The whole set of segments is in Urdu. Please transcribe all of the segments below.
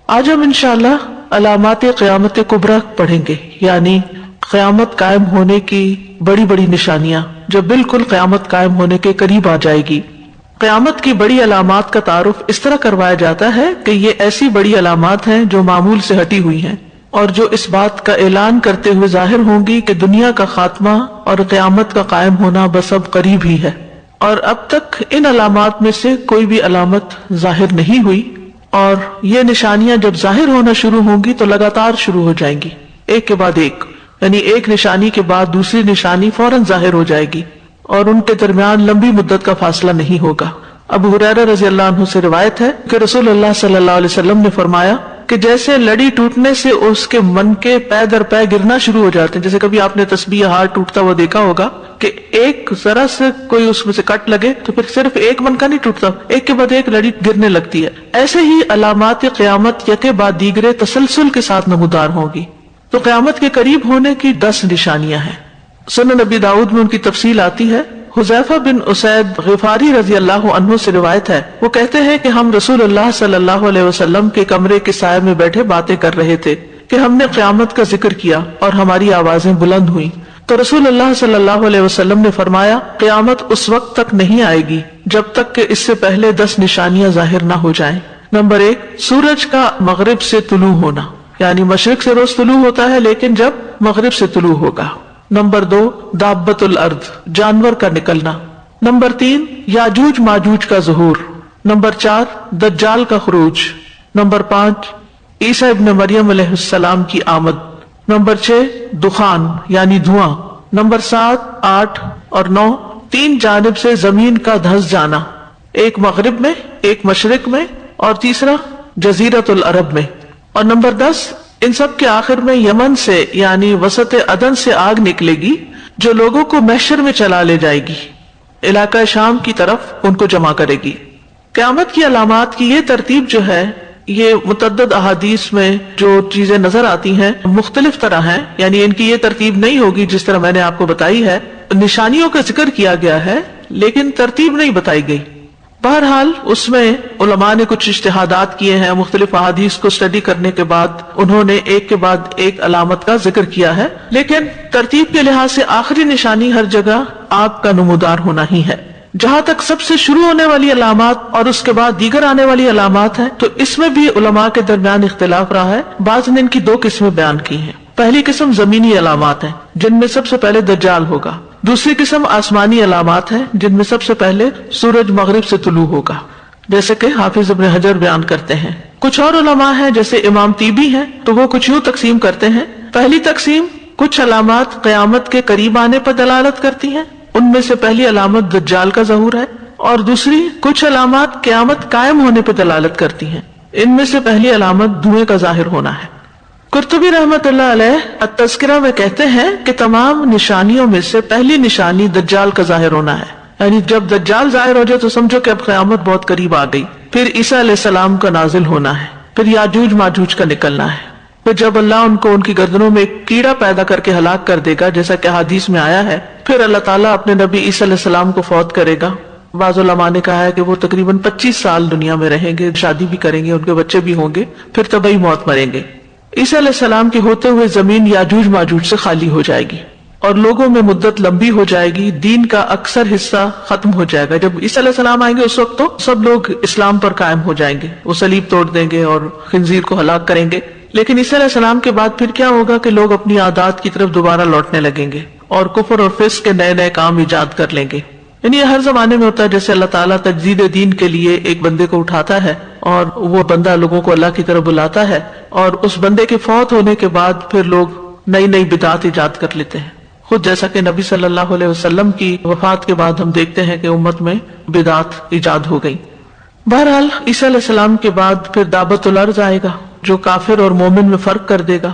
آج ہم انشاءاللہ علامات قیامت کبریٰ پڑھیں گے، یعنی قیامت قائم ہونے کی بڑی بڑی نشانیاں جو بالکل قیامت قائم ہونے کے قریب آ جائے گی۔ قیامت کی بڑی علامات کا تعارف اس طرح کروایا جاتا ہے کہ یہ ایسی بڑی علامات ہیں جو معمول سے ہٹی ہوئی ہیں اور جو اس بات کا اعلان کرتے ہوئے ظاہر ہوں گی کہ دنیا کا خاتمہ اور قیامت کا قائم ہونا بس اب قریب ہی ہے، اور اب تک ان علامات میں سے کوئی بھی علامت ظاہر نہیں ہوئی، اور یہ نشانیاں جب ظاہر ہونا شروع ہوں گی تو لگاتار شروع ہو جائیں گی، ایک کے بعد ایک، یعنی ایک نشانی کے بعد دوسری نشانی فوراً ظاہر ہو جائے گی اور ان کے درمیان لمبی مدت کا فاصلہ نہیں ہوگا۔ ابو ہریرہ رضی اللہ عنہ سے روایت ہے کہ رسول اللہ صلی اللہ علیہ وسلم نے فرمایا کہ جیسے لڑی ٹوٹنے سے اس کے من کے پے در پے گرنا شروع ہو جاتے ہیں، جیسے کبھی آپ نے تسبیح یا ہار ٹوٹتا ہوا دیکھا ہوگا کہ ایک ذرا سے کوئی اس میں سے کٹ لگے تو پھر صرف ایک من کا نہیں ٹوٹتا، ایک کے بعد ایک لڑی گرنے لگتی ہے۔ ایسے ہی علامات قیامت یکے بعد دیگرے تسلسل کے ساتھ نمودار ہوں گی۔ تو قیامت کے قریب ہونے کی 10 نشانیاں ہیں۔ سنن نبی داؤد میں ان کی تفصیل آتی ہے۔ حذیفہ بن اسید غفاری رضی اللہ عنہ سے روایت ہے، وہ کہتے ہیں کہ ہم رسول اللہ صلی اللہ علیہ وسلم کے کمرے کے سائے میں بیٹھے باتیں کر رہے تھے کہ ہم نے قیامت کا ذکر کیا اور ہماری آوازیں بلند ہوئیں، تو رسول اللہ صلی اللہ علیہ وسلم نے فرمایا قیامت اس وقت تک نہیں آئے گی جب تک کہ اس سے پہلے 10 نشانیاں ظاہر نہ ہو جائیں۔ نمبر 1، سورج کا مغرب سے طلوع ہونا، یعنی مشرق سے روز طلوع ہوتا ہے لیکن جب مغرب سے طلوع ہوگا۔ نمبر 2، دابۃ الارض، جانور کا نکلنا۔ نمبر 3، یاجوج ماجوج کا ظہور۔ نمبر 4، دجال کا خروج۔ نمبر 5، عیسیٰ ابن مریم علیہ السلام کی آمد۔ نمبر 6، دخان یعنی دھواں۔ نمبر 7، 8 اور 9، 3 جانب سے زمین کا دھنس جانا، ایک مغرب میں، ایک مشرق میں اور تیسرا جزیرۃ العرب میں۔ اور نمبر 10، ان سب کے آخر میں یمن سے یعنی وسط عدن سے آگ نکلے گی جو لوگوں کو محشر میں چلا لے جائے گی، علاقہ شام کی طرف ان کو جمع کرے گی۔ قیامت کی علامات کی یہ ترتیب جو ہے، یہ متعدد احادیث میں جو چیزیں نظر آتی ہیں مختلف طرح ہیں، یعنی ان کی یہ ترتیب نہیں ہوگی جس طرح میں نے آپ کو بتائی ہے۔ نشانیوں کا ذکر کیا گیا ہے لیکن ترتیب نہیں بتائی گئی۔ بہرحال اس میں علماء نے کچھ اجتہادات کیے ہیں، مختلف احادیث کو اسٹڈی کرنے کے بعد انہوں نے ایک کے بعد ایک علامت کا ذکر کیا ہے، لیکن ترتیب کے لحاظ سے آخری نشانی ہر جگہ آگ کا نمودار ہونا ہی ہے۔ جہاں تک سب سے شروع ہونے والی علامات اور اس کے بعد دیگر آنے والی علامات ہیں تو اس میں بھی علماء کے درمیان اختلاف رہا ہے۔ بعض نے ان کی 2 قسمیں بیان کی ہیں۔ پہلی قسم زمینی علامات ہیں جن میں سب سے پہلے دجال ہوگا۔ دوسری قسم آسمانی علامات ہیں جن میں سب سے پہلے سورج مغرب سے طلوع ہوگا، جیسے کہ حافظ ابن حجر بیان کرتے ہیں۔ کچھ اور علماء ہیں جیسے امام طیبی ہیں تو وہ کچھ یوں تقسیم کرتے ہیں۔ پہلی تقسیم، کچھ علامات قیامت کے قریب آنے پر دلالت کرتی ہیں، ان میں سے پہلی علامت دجال کا ظہور ہے، اور دوسری کچھ علامات قیامت قائم ہونے پر دلالت کرتی ہیں، ان میں سے پہلی علامت دھوئیں کا ظاہر ہونا ہے۔ قرطبی رحمۃ اللہ علیہ التذکرہ میں کہتے ہیں کہ تمام نشانیوں میں سے پہلی نشانی دجال کا ظاہر ہونا ہے، یعنی جب دجال ظاہر ہو جائے تو سمجھو کہ اب قیامت بہت قریب آ گئی۔ پھر عیسیٰ علیہ السلام کا نازل ہونا ہے، پھر یاجوج ماجوج کا نکلنا ہے، پھر جب اللہ ان کو ان کی گردنوں میں ایک کیڑا پیدا کر کے ہلاک کر دے گا جیسا کہ حدیث میں آیا ہے، پھر اللہ تعالیٰ اپنے نبی عیسیٰ علیہ السلام کو فوت کرے گا۔ بعض علماء نے کہا ہے کہ وہ تقریباً 25 سال دنیا میں رہیں گے، شادی بھی کریں گے، ان کے بچے بھی ہوں گے، پھر طبعی موت مریں گے۔ عیسیٰ علیہ السلام کے ہوتے ہوئے زمین یاجوج ماجوج سے خالی ہو جائے گی اور لوگوں میں مدت لمبی ہو جائے گی، دین کا اکثر حصہ ختم ہو جائے گا۔ جب عیسیٰ علیہ السلام آئیں گے اس وقت تو سب لوگ اسلام پر قائم ہو جائیں گے، وہ صلیب توڑ دیں گے اور خنزیر کو ہلاک کریں گے۔ لیکن عیسیٰ علیہ السلام کے بعد پھر کیا ہوگا کہ لوگ اپنی عادات کی طرف دوبارہ لوٹنے لگیں گے اور کفر اور فسق کے نئے نئے کام ایجاد کر لیں گے۔ یعنی یہ ہر زمانے میں ہوتا ہے، جیسے اللہ تعالیٰ تجدید دین کے لیے ایک بندے کو اٹھاتا ہے اور وہ بندہ لوگوں کو اللہ کی طرف بلاتا ہے، اور اس بندے کے فوت ہونے کے بعد پھر لوگ نئی نئی بدعات ایجاد کر لیتے ہیں۔ خود جیسا کہ نبی صلی اللہ علیہ وسلم کی وفات کے بعد ہم دیکھتے ہیں کہ امت میں بدعات ایجاد ہو گئی۔ بہرحال عیسیٰ علیہ السلام کے بعد پھر دعوت الارض آئے گا جو کافر اور مومن میں فرق کر دے گا،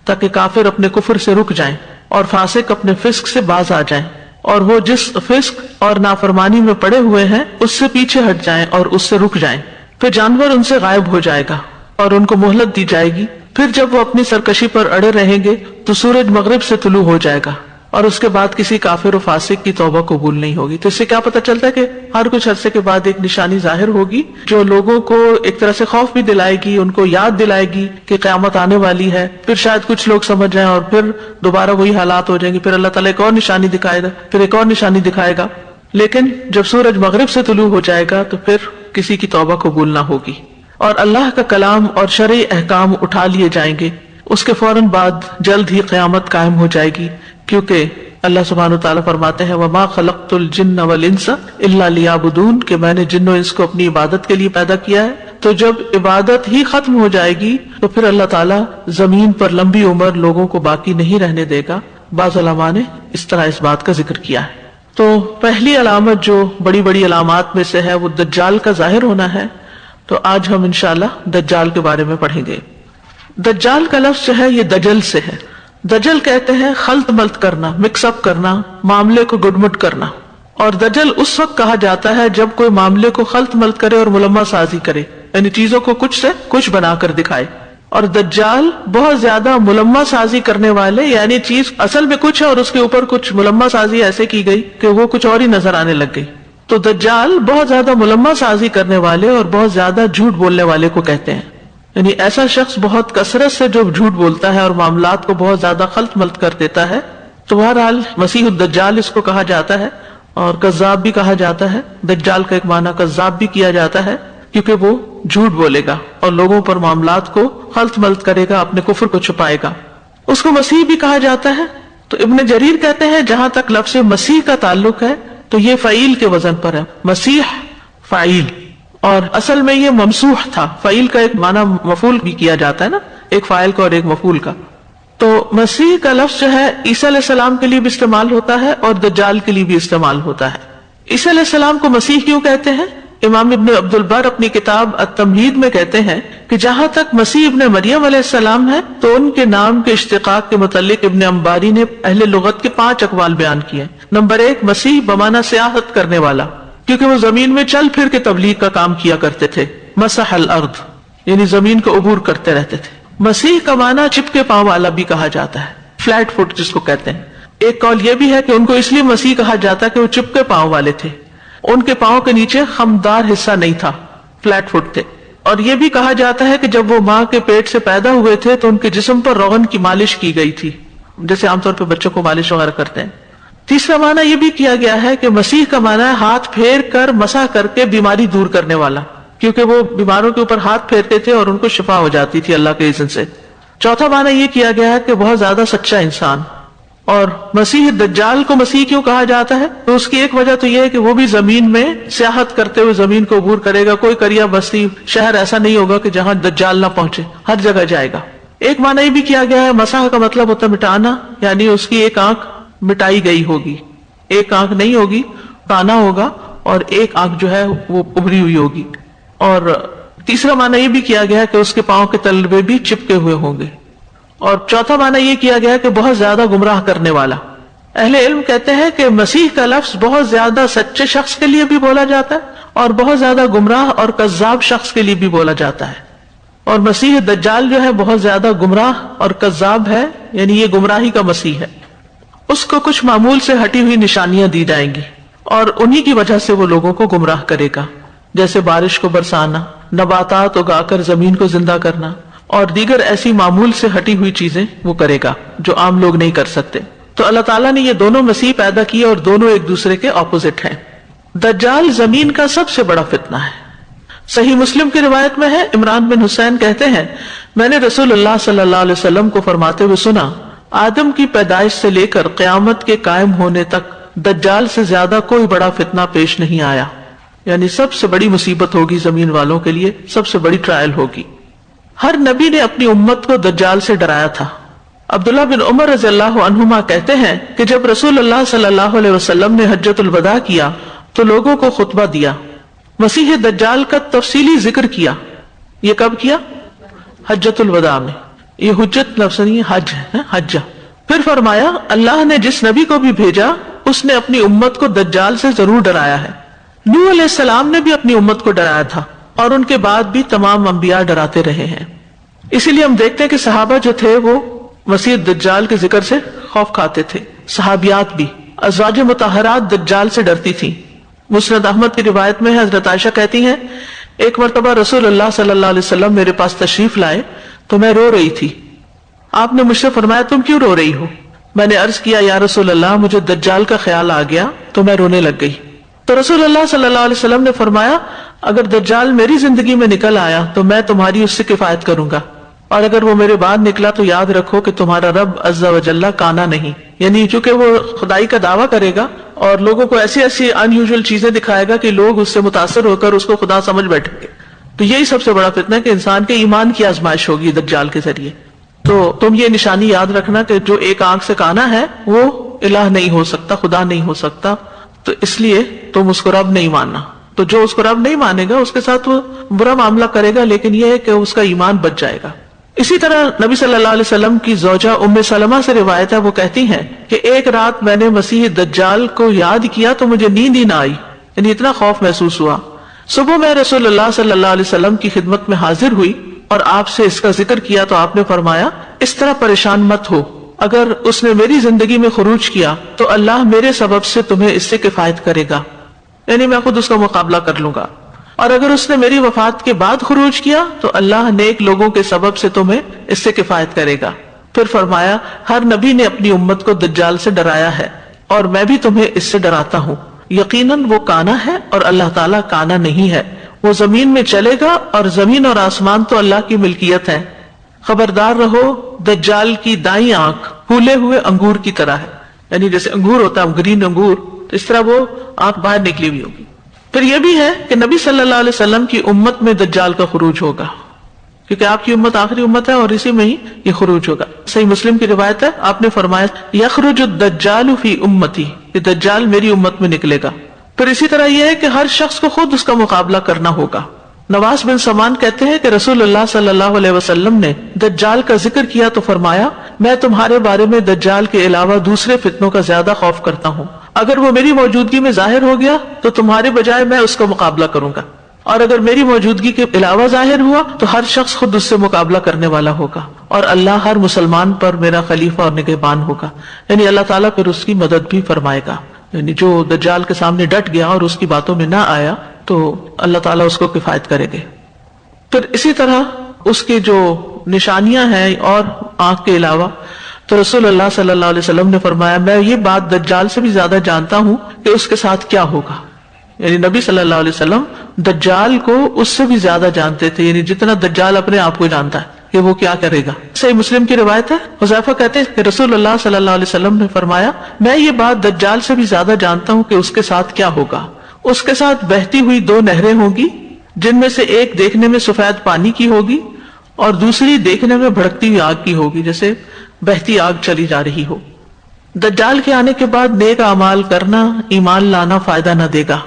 تاکہ کافر اپنے کفر سے رک جائیں اور فاسق اپنے فسق سے باز آ جائیں، اور وہ جس فسق اور نافرمانی میں پڑے ہوئے ہیں اس سے پیچھے ہٹ جائیں اور اس سے رک جائیں۔ پھر جانور ان سے غائب ہو جائے گا اور ان کو مہلت دی جائے گی۔ پھر جب وہ اپنی سرکشی پر اڑے رہیں گے تو سورج مغرب سے طلوع ہو جائے گا اور اس کے بعد کسی کافر و فاسق کی توبہ قبول نہیں ہوگی. تو اس سے کیا پتہ چلتا ہے کہ ہر کچھ عرصے کے بعد ایک نشانی ظاہر ہوگی جو لوگوں کو ایک طرح سے خوف بھی دلائے گی، ان کو یاد دلائے گی کہ قیامت آنے والی ہے. پھر شاید کچھ لوگ سمجھ جائیں اور پھر دوبارہ وہی حالات ہو جائیں گے، پھر اللہ تعالیٰ ایک اور نشانی دکھائے گا، پھر ایک اور نشانی دکھائے گا. لیکن جب سورج مغرب سے طلوع ہو جائے گا تو پھر کسی کی توبہ قبول نہ ہوگی اور اللہ کا کلام اور شرعی احکام اٹھا لیے جائیں گے. اس کے فوراً بعد جلد ہی قیامت قائم ہو جائے گی، کیونکہ اللہ سبحانہ وتعالیٰ فرماتے ہیں وَمَا خَلَقْتُ الْجِنَّ وَالْإِنسَ إِلَّا لِيَعْبُدُونَ کہ میں نے جن و انس کو اپنی عبادت کے لیے پیدا کیا ہے. تو جب عبادت ہی ختم ہو جائے گی تو پھر اللہ تعالیٰ زمین پر لمبی عمر لوگوں کو باقی نہیں رہنے دے گا. بعض علماء نے اس طرح اس بات کا ذکر کیا ہے. تو پہلی علامت جو بڑی بڑی علامات میں سے ہے وہ دجال کا ظاہر ہونا ہے. تو آج ہم انشاءاللہ دجال کے بارے میں پڑھیں گے. دجال کا لفظ جو ہے یہ دجل سے ہے. دجل کہتے ہیں خلط ملط کرنا، مکس اپ کرنا، معاملے کو گڈمٹ کرنا. اور دجل اس وقت کہا جاتا ہے جب کوئی معاملے کو خلط ملط کرے اور ملمہ سازی کرے، یعنی چیزوں کو کچھ سے کچھ بنا کر دکھائے. اور دجال بہت زیادہ ملمہ سازی کرنے والے، یعنی چیز اصل میں کچھ ہے اور اس کے اوپر کچھ ملمہ سازی ایسے کی گئی کہ وہ کچھ اور ہی نظر آنے لگ گئی. تو دجال بہت زیادہ ملمہ سازی کرنے والے اور بہت زیادہ جھوٹ بولنے والے کو کہتے ہیں. یعنی ایسا شخص بہت کثرت سے جو جھوٹ بولتا ہے اور معاملات کو بہت زیادہ خلط ملط کر دیتا ہے. تو بہرحال مسیح الدجال اس کو کہا جاتا ہے اور کذاب بھی کہا جاتا ہے. دجال کا ایک معنی کذاب بھی کیا جاتا ہے کیونکہ وہ جھوٹ بولے گا اور لوگوں پر معاملات کو خلط ملط کرے گا، اپنے کفر کو چھپائے گا. اس کو مسیح بھی کہا جاتا ہے. تو ابن جریر کہتے ہیں جہاں تک لفظ مسیح کا تعلق ہے تو یہ فعیل کے وزن پر ہے. مسیح فعیل، اور اصل میں یہ ممسوح تھا. فعیل کا ایک معنی مفعول بھی کیا جاتا ہے نا، ایک فاعل کا اور ایک مفعول کا. تو مسیح کا لفظ جو ہے عیسیٰ علیہ السلام کے لیے بھی استعمال ہوتا ہے اور دجال کے لیے بھی استعمال ہوتا ہے. عیسیٰ علیہ السلام کو مسیح کیوں کہتے ہیں؟ امام ابن عبد البر اپنی کتاب التمہید میں کہتے ہیں کہ جہاں تک مسیح ابن مریم علیہ السلام ہے تو ان کے نام کے اشتقاق کے متعلق ابن انباری نے اہل لغت کے 5 اقوال بیان کیے. نمبر 1، مسیح بمعنی سیاحت کرنے والا، کیونکہ وہ زمین میں چل پھر کے تبلیغ کا کام کیا کرتے تھے. مسح الارض یعنی زمین کو عبور کرتے رہتے تھے. مسیح کا معنی چپکے پاؤں والا بھی کہا جاتا ہے، فلیٹ فٹ جس کو کہتے ہیں. ایک قول یہ بھی ہے کہ ان کو اس لیے مسیح کہا جاتا ہے کہ وہ چپکے پاؤں والے تھے، ان کے پاؤں کے نیچے خمدار حصہ نہیں تھا، فلیٹ فٹ تھے. اور یہ بھی کہا جاتا ہے کہ جب وہ ماں کے پیٹ سے پیدا ہوئے تھے تو ان کے جسم پر روغن کی مالش کی گئی تھی، جیسے عام طور پہ بچوں کو مالش وغیرہ کرتے ہیں. تیسرا معنی یہ بھی کیا گیا ہے کہ مسیح کا معنی ہے ہاتھ پھیر کر مسح کر کے بیماری دور کرنے والا، کیونکہ وہ بیماروں کے اوپر ہاتھ پھیرتے تھے اور ان کو شفا ہو جاتی تھی اللہ کے اذن سے. چوتھا معنی یہ کیا گیا ہے کہ بہت زیادہ سچا انسان. اور مسیح دجال کو مسیح کیوں کہا جاتا ہے؟ تو اس کی ایک وجہ تو یہ ہے کہ وہ بھی زمین میں سیاحت کرتے ہوئے زمین کو عبور کرے گا. کوئی قریہ بستی شہر ایسا نہیں ہوگا کہ جہاں دجال نہ پہنچے، ہر جگہ جائے گا. ایک معنی یہ بھی کیا گیا ہے مسح کا مطلب ہوتا ہے مٹانا، یعنی اس کی ایک آنکھ مٹائی گئی ہوگی، ایک آنکھ نہیں ہوگی، کانا ہوگا اور ایک آنکھ جو ہے وہ ابری ہوئی ہوگی. اور تیسرا معنی یہ بھی کیا گیا ہے کہ اس کے پاؤں کے تلوے بھی چپکے ہوئے ہوں گے. اور چوتھا معنی یہ کیا گیا ہے کہ بہت زیادہ گمراہ کرنے والا. اہل علم کہتے ہیں کہ مسیح کا لفظ بہت زیادہ سچے شخص کے لیے بھی بولا جاتا ہے اور بہت زیادہ گمراہ اور کذاب شخص کے لیے بھی بولا جاتا ہے. اور مسیح دجال جو ہے بہت زیادہ گمراہ اور کذاب ہے، یعنی یہ گمراہی کا مسیح ہے. اس کو کچھ معمول سے ہٹی ہوئی نشانیاں دی جائیں گی اور انہی کی وجہ سے وہ لوگوں کو گمراہ کرے گا، جیسے بارش کو برسانا، نباتات اگا کر زمین کو زندہ کرنا اور دیگر ایسی معمول سے ہٹی ہوئی چیزیں وہ کرے گا جو عام لوگ نہیں کر سکتے. تو اللہ تعالیٰ نے یہ دونوں مسیح پیدا کیے اور دونوں ایک دوسرے کے اپوزٹ ہیں. دجال زمین کا سب سے بڑا فتنہ ہے. صحیح مسلم کی روایت میں ہے، عمران بن حسین کہتے ہیں میں نے رسول اللہ صلی اللہ علیہ وسلم کو فرماتے ہوئے سنا، آدم کی پیدائش سے لے کر قیامت کے قائم ہونے تک دجال سے زیادہ کوئی بڑا فتنہ پیش نہیں آیا. یعنی سب سے بڑی مصیبت ہوگی زمین والوں کے لیے، سب سے بڑی ٹرائل ہوگی. ہر نبی نے اپنی امت کو دجال سے ڈرایا تھا. عبداللہ بن عمر رضی اللہ عنہما کہتے ہیں کہ جب رسول اللہ صلی اللہ علیہ وسلم نے حجۃ الوداع کیا تو لوگوں کو خطبہ دیا، مسیح دجال کا تفصیلی ذکر کیا. یہ کب کیا؟ حجۃ الوداع میں. یہ حجت لفظ نہیں، حج ہے، حجہ. پھر فرمایا اللہ نے جس نبی کو بھی بھیجا اس نے اپنی امت کو دجال سے ضرور ڈرایا ہے. نوح علیہ السلام نے بھی اپنی امت کو ڈرایا تھا اور ان کے بعد بھی تمام انبیاء ڈراتے رہے ہیں. اسی لیے ہم دیکھتے ہیں کہ صحابہ جو تھے وہ مسیح دجال کے ذکر سے خوف کھاتے تھے. صحابیات بھی. ازواج مطہرات دجال سے ڈرتی تھیں. مسند احمد کی روایت میں ہے، حضرت عائشہ کہتی ہیں ایک مرتبہ رسول اللہ صلی اللہ علیہ وسلم میرے پاس تشریف لائے تو میں رو رہی تھی. آپ نے مجھ سے فرمایا تم کیوں رو رہی ہو؟ میں نے عرض کیا یا رسول اللہ مجھے دجال کا خیال آ گیا تو میں رونے لگ گئی. تو رسول اللہ صلی اللہ علیہ وسلم نے فرمایا اگر دجال میری زندگی میں نکل آیا تو میں تمہاری اس سے کفایت کروں گا، اور اگر وہ میرے بعد نکلا تو یاد رکھو کہ تمہارا رب عز و جل کانا نہیں. یعنی چونکہ وہ خدائی کا دعویٰ کرے گا اور لوگوں کو ایسی ایسی ان یوزول چیزیں دکھائے گا کہ لوگ اس سے متاثر ہو کر اس کو خدا سمجھ بیٹھیں گے. تو یہی سب سے بڑا فتنہ ہے کہ انسان کے ایمان کی آزمائش ہوگی دجال کے ذریعے. تو تم یہ نشانی یاد رکھنا کہ جو ایک آنکھ سے کانا ہے وہ الہ نہیں ہو سکتا، خدا نہیں ہو سکتا، تو اس لیے تم اس کو رب نہیں ماننا. تو جو اس کو رب نہیں مانے گا اس کے ساتھ وہ برا معاملہ کرے گا، لیکن یہ ہے کہ اس کا ایمان بچ جائے گا. اسی طرح نبی صلی اللہ علیہ وسلم کی زوجہ ام سلمہ سے روایت ہے، وہ کہتی ہیں کہ ایک رات میں نے مسیح دجال کو یاد کیا تو مجھے نیند ہی نہ آئی، یعنی اتنا خوف محسوس ہوا. صبح میں رسول اللہ صلی اللہ علیہ وسلم کی خدمت میں حاضر ہوئی اور آپ سے اس کا ذکر کیا تو آپ نے فرمایا اس طرح پریشان مت ہو، اگر اس نے میری زندگی میں خروج کیا تو اللہ میرے سبب سے تمہیں اس سے کفایت کرے گا، یعنی میں خود اس کا مقابلہ کر لوں گا. اور اگر اس نے میری وفات کے بعد خروج کیا تو اللہ نیک لوگوں کے سبب سے تمہیں اس سے کفایت کرے گا. پھر فرمایا ہر نبی نے اپنی امت کو دجال سے ڈرایا ہے اور میں بھی تمہیں اس سے ڈراتا ہوں. یقیناً وہ کانا ہے اور اللہ تعالیٰ کانا نہیں ہے. وہ زمین میں چلے گا اور زمین اور آسمان تو اللہ کی ملکیت ہے. خبردار رہو دجال کی دائیں آنکھ پھولے ہوئے انگور کی طرح ہے، یعنی جیسے انگور ہوتا ہے گرین انگور، تو اس طرح وہ آنکھ باہر نکلی ہوئی ہوگی. پھر یہ بھی ہے کہ نبی صلی اللہ علیہ وسلم کی امت میں دجال کا خروج ہوگا، کیونکہ آپ کی امت آخری امت ہے اور اسی میں ہی یہ خروج ہوگا. صحیح مسلم کی روایت ہے، آپ نے فرمایا یخرج الدجال فی امتی، کہ دجال میری امت میں نکلے گا. پھر اسی طرح یہ ہے کہ ہر شخص کو خود اس کا مقابلہ کرنا ہوگا. نواس بن سمان کہتے ہیں کہ رسول اللہ صلی اللہ علیہ وسلم نے دجال کا ذکر کیا تو فرمایا میں تمہارے بارے میں دجال کے علاوہ دوسرے فتنوں کا زیادہ خوف کرتا ہوں. اگر وہ میری موجودگی میں ظاہر ہو گیا تو تمہارے بجائے میں اس کا مقابلہ کروں گا، اور اگر میری موجودگی کے علاوہ ظاہر ہوا تو ہر شخص خود اس سے مقابلہ کرنے والا ہوگا، اور اللہ ہر مسلمان پر میرا خلیفہ اور نگہبان ہوگا. یعنی اللہ تعالیٰ پھر اس کی مدد بھی فرمائے گا. یعنی جو دجال کے سامنے ڈٹ گیا اور اس کی باتوں میں نہ آیا تو اللہ تعالیٰ اس کو کفایت کرے گے. پھر اسی طرح اس کی جو نشانیاں ہیں اور آنکھ کے علاوہ، تو رسول اللہ صلی اللہ علیہ وسلم نے فرمایا میں یہ بات دجال سے بھی زیادہ جانتا ہوں کہ اس کے ساتھ کیا ہوگا. یعنی نبی صلی اللہ علیہ وسلم دجال کو اس سے بھی زیادہ جانتے تھے، یعنی جتنا دجال اپنے آپ کو جانتا ہے کہ وہ کیا کرے گا. صحیح مسلم کی روایت ہے، حذیفہ کہتے ہیں کہ رسول اللہ صلی اللہ علیہ وسلم نے فرمایا میں یہ بات دجال سے بھی زیادہ جانتا ہوں کہ اس کے ساتھ کیا ہوگا. اس کے ساتھ بہتی ہوئی دو نہریں ہوں گی، جن میں سے ایک دیکھنے میں سفید پانی کی ہوگی اور دوسری دیکھنے میں بھڑکتی ہوئی آگ کی ہوگی، جیسے بہتی آگ چلی جا رہی ہو. دجال کے آنے کے بعد نیک اعمال کرنا، ایمان لانا فائدہ نہ دے گا.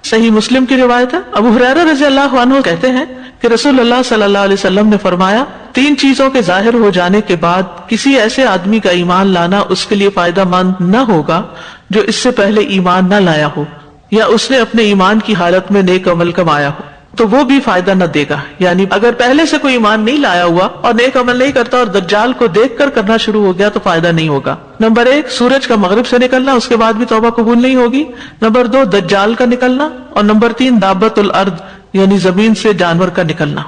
صحیح مسلم کی روایت ہے، ابو ہریرہ رضی اللہ عنہ کہتے ہیں کہ رسول اللہ صلی اللہ علیہ وسلم نے فرمایا 3 چیزوں کے ظاہر ہو جانے کے بعد کسی ایسے آدمی کا ایمان لانا اس کے لیے فائدہ مند نہ ہوگا جو اس سے پہلے ایمان نہ لایا ہو، یا اس نے اپنے ایمان کی حالت میں نیک عمل کمایا ہو تو وہ بھی فائدہ نہ دے گا. یعنی اگر پہلے سے کوئی ایمان نہیں لایا ہوا اور نیک عمل نہیں کرتا اور دجال کو دیکھ کر کرنا شروع ہو گیا تو فائدہ نہیں ہوگا. نمبر 1 سورج کا مغرب سے نکلنا، اس کے بعد بھی توبہ قبول نہیں ہوگی. نمبر 2 دجال کا نکلنا، اور نمبر 3 دابت الارض یعنی زمین سے جانور کا نکلنا.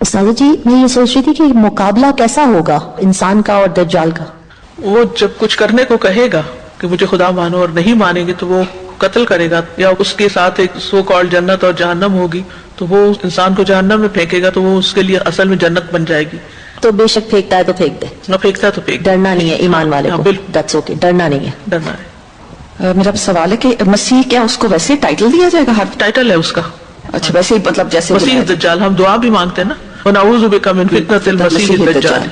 استاذہ جی میں یہ سوچ رہی تھی کہ مقابلہ کیسا ہوگا انسان کا اور دجال کا؟ وہ جب کچھ کرنے کو کہے گا کہ مجھے خدا مانو اور نہیں مانیں گے تو وہ قتل کرے گا، یا اس کے ساتھ ایک سو کال جنت اور جہنم ہوگی تو وہ انسان کو جہنم میں پھینکے گا تو وہ اس کے لیے اصل میں جنت بن جائے گی. تو بے شک پھینکتا ہے تو پھینک دے، نہ پھینکتا تو پھینک. ڈرنا نہیں ہے ایمان والے کو. بالکل دیٹس اوکے، ڈرنا نہیں ہے. ڈرنا ہے. میرا سوال ہے کہ مسیح کیا اس کو ویسے ٹائٹل دیا جائے گا؟ ہر ٹائٹل ہے اس کا. اچھا ویسے ہی مطلب جیسے مسیح دجال، ہم دعا بھی مانگتے ہیں نا وَنَعُوذُ بِكَ مِن فِتْنَةِ الْمَسِيحِ الدَّجَّالِ.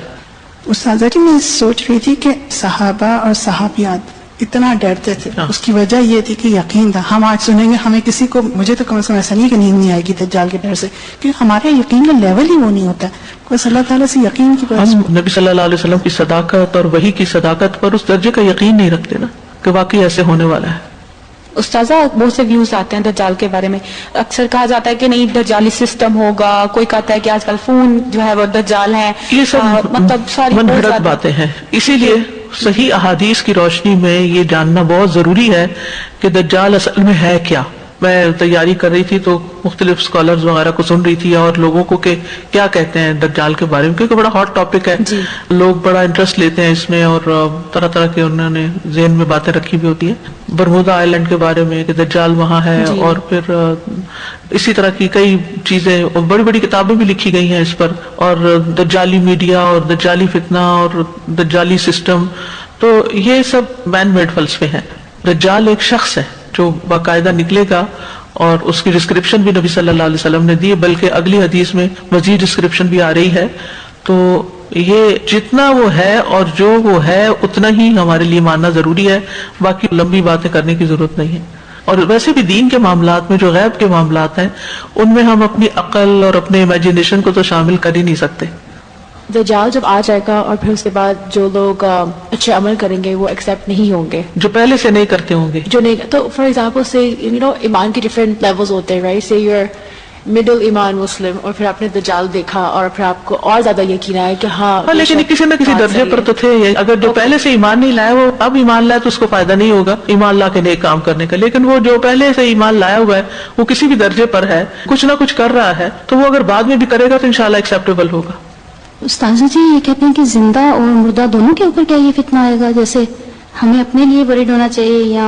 استاذہ جی میں سوچ رہی تھی کہ صحابہ اور صحابیات اتنا ڈرتے تھے، اس کی وجہ یہ تھی کہ یقین تھا. ہم آج سنیں گے ہمیں کسی کو، مجھے تو کم از کم ایسا نہیں کہ نیند نہیں آئے گی دجال کے ڈر سے، کیونکہ ہمارے یقین کا لیول ہی وہ نہیں ہوتا. بس اللہ تعالیٰ سے یقین کی ہم نبی صلی اللہ علیہ وسلم کی صداقت اور وحی کی صداقت پر اس درجے کا یقین نہیں رکھتے نا کہ واقعی ایسے ہونے والا ہے. استاذہ بہت سے ویوز آتے ہیں دجال کے بارے میں، اکثر کہا جاتا ہے کہ نہیں دجالی سسٹم ہوگا، کوئی کہتا ہے کہ آج کل فون جو ہے وہ دجال ہے. یہ سب مطلب ساری من گھڑت باتیں ہیں. اسی لیے صحیح احادیث کی روشنی میں یہ جاننا بہت ضروری ہے کہ دجال اصل میں ہے کیا. میں تیاری کر رہی تھی تو مختلف اسکالرز وغیرہ کو سن رہی تھی اور لوگوں کو کہ کیا کہتے ہیں دجال کے بارے میں، کیونکہ بڑا ہاٹ ٹاپک ہے. لوگ بڑا انٹرسٹ لیتے ہیں اس میں اور طرح طرح کے انہوں نے ذہن میں باتیں رکھی بھی ہوتی ہیں. برمودا آئلینڈ کے بارے میں کہ دجال وہاں ہے، اور پھر اسی طرح کی کئی چیزیں، بڑی بڑی کتابیں بھی لکھی گئی ہیں اس پر، اور دجالی میڈیا اور دجالی فتنہ اور دجالی سسٹم. تو یہ سب مین میڈ فلسفے ہیں. دجال ایک شخص ہے جو باقاعدہ نکلے گا، اور اس کی ڈسکرپشن بھی نبی صلی اللہ علیہ وسلم نے دی، بلکہ اگلی حدیث میں مزید ڈسکرپشن بھی آ رہی ہے. تو یہ جتنا وہ ہے اور جو وہ ہے اتنا ہی ہمارے لیے ماننا ضروری ہے، باقی لمبی باتیں کرنے کی ضرورت نہیں ہے. اور ویسے بھی دین کے معاملات میں جو غیب کے معاملات ہیں ان میں ہم اپنی عقل اور اپنے امیجنیشن کو تو شامل کر ہی نہیں سکتے. دجال جب آ جائے گا اور پھر اس کے بعد جو لوگ اچھے عمل کریں گے وہ ایکسیپٹ نہیں ہوں گے، جو پہلے سے نہیں کرتے ہوں گے. جو نہیں. تو فار ایگزامپل سے ایمان کے ڈفرینٹ لیولز ہوتے ہیں، رائٹ؟ سے یور مڈل ایمان مسلم، اور پھر آپ نے دجال دیکھا اور پھر آپ کو اور زیادہ یقین آیا کہ ہاں لیکن کسی نہ کسی درجے پر تو تھے. اگر جو پہلے سے ایمان نہیں لایا وہ اب ایمان لائے تو اس کو فائدہ نہیں ہوگا ایمان لا کے نیک کام کرنے کا. لیکن وہ جو پہلے سے ایمان لایا ہوا ہے وہ کسی بھی درجے پر ہے، کچھ نہ کچھ کر رہا ہے، تو وہ اگر بعد میں بھی کرے گا تو انشاءاللہ ایکسیپٹیبل ہوگا. استاذہ جی یہ کہتے ہیں کہ زندہ اور مردہ دونوں کے اوپر کیا یہ فتنہ آئے گا؟ جیسے ہمیں اپنے لیے ورڈ ہونا چاہیے یا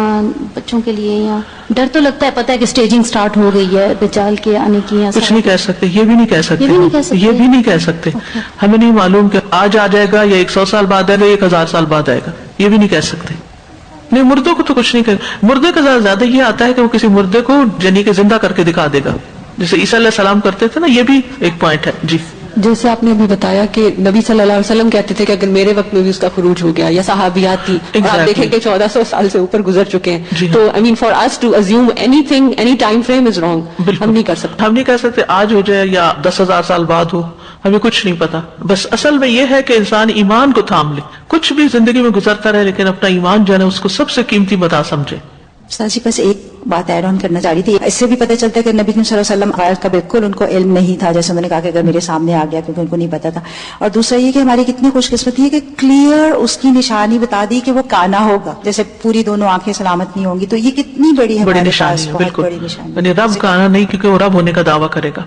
بچوں کے لیے؟ یا ڈر تو لگتا ہے، پتہ ہے کہ اسٹیجنگ سٹارٹ ہو گئی ہے دجال کے آنے کی. کچھ نہیں کہہ سکتے، یہ بھی نہیں کہہ سکتے، یہ بھی نہیں کہہ سکتے. ہمیں نہیں معلوم کہ آج آ جائے گا یا 100 سال بعد آئے گا یا 1000 سال بعد آئے گا، یہ بھی نہیں کہہ سکتے. نہیں، مردوں کو تو کچھ نہیں کہہ. مردے کا زیادہ یہ آتا ہے کہ وہ کسی مردے کو جنی کے زندہ کر کے دکھا دے گا، جیسے عیسیٰ علیہ السلام کرتے تھے نا. یہ بھی ایک پوائنٹ ہے. جی جیسے آپ نے ابھی بتایا کہ نبی صلی اللہ علیہ وسلم کہتے تھے کہ اگر میرے وقت میں بھی اس کا خروج ہو گیا، یا صحابیات تھی، آپ دیکھیں کہ 1400 سال سے اوپر گزر چکے ہیں. تو I mean for us to assume anything, any time frame is wrong. ہم نہیں کر سکتے. ہم نہیں کہہ سکتے آج ہو جائے یا 10,000 سال بعد ہو، ہمیں کچھ نہیں پتا. بس اصل میں یہ ہے کہ انسان ایمان کو تھام لے. کچھ بھی زندگی میں گزرتا رہے لیکن اپنا ایمان جو ہے نا اس کو سب سے قیمتی متاع سمجھے. استاد جی بس ایک بات ایڈ آن کرنا چاہ رہی تھی. اس سے بھی پتہ چلتا ہے کہ نبی صلی اللہ علیہ وسلم غیب کا بالکل ان کو علم نہیں تھا، جیسے انہوں نے کہا کہ اگر میرے سامنے آ گیا کیونکہ ان کو نہیں پتا تھا. اور دوسرا یہ کہ ہماری کتنی خوش قسمتی ہے کہ کلیئر اس کی نشانی بتا دی کہ وہ کانا ہوگا، جیسے پوری دونوں آنکھیں سلامت نہیں ہوں گی. تو یہ کتنی بڑی بڑی نشانی ہے. بالکل یعنی رب کانا نہیں، کیونکہ وہ رب ہونے کا دعویٰ کرے گا.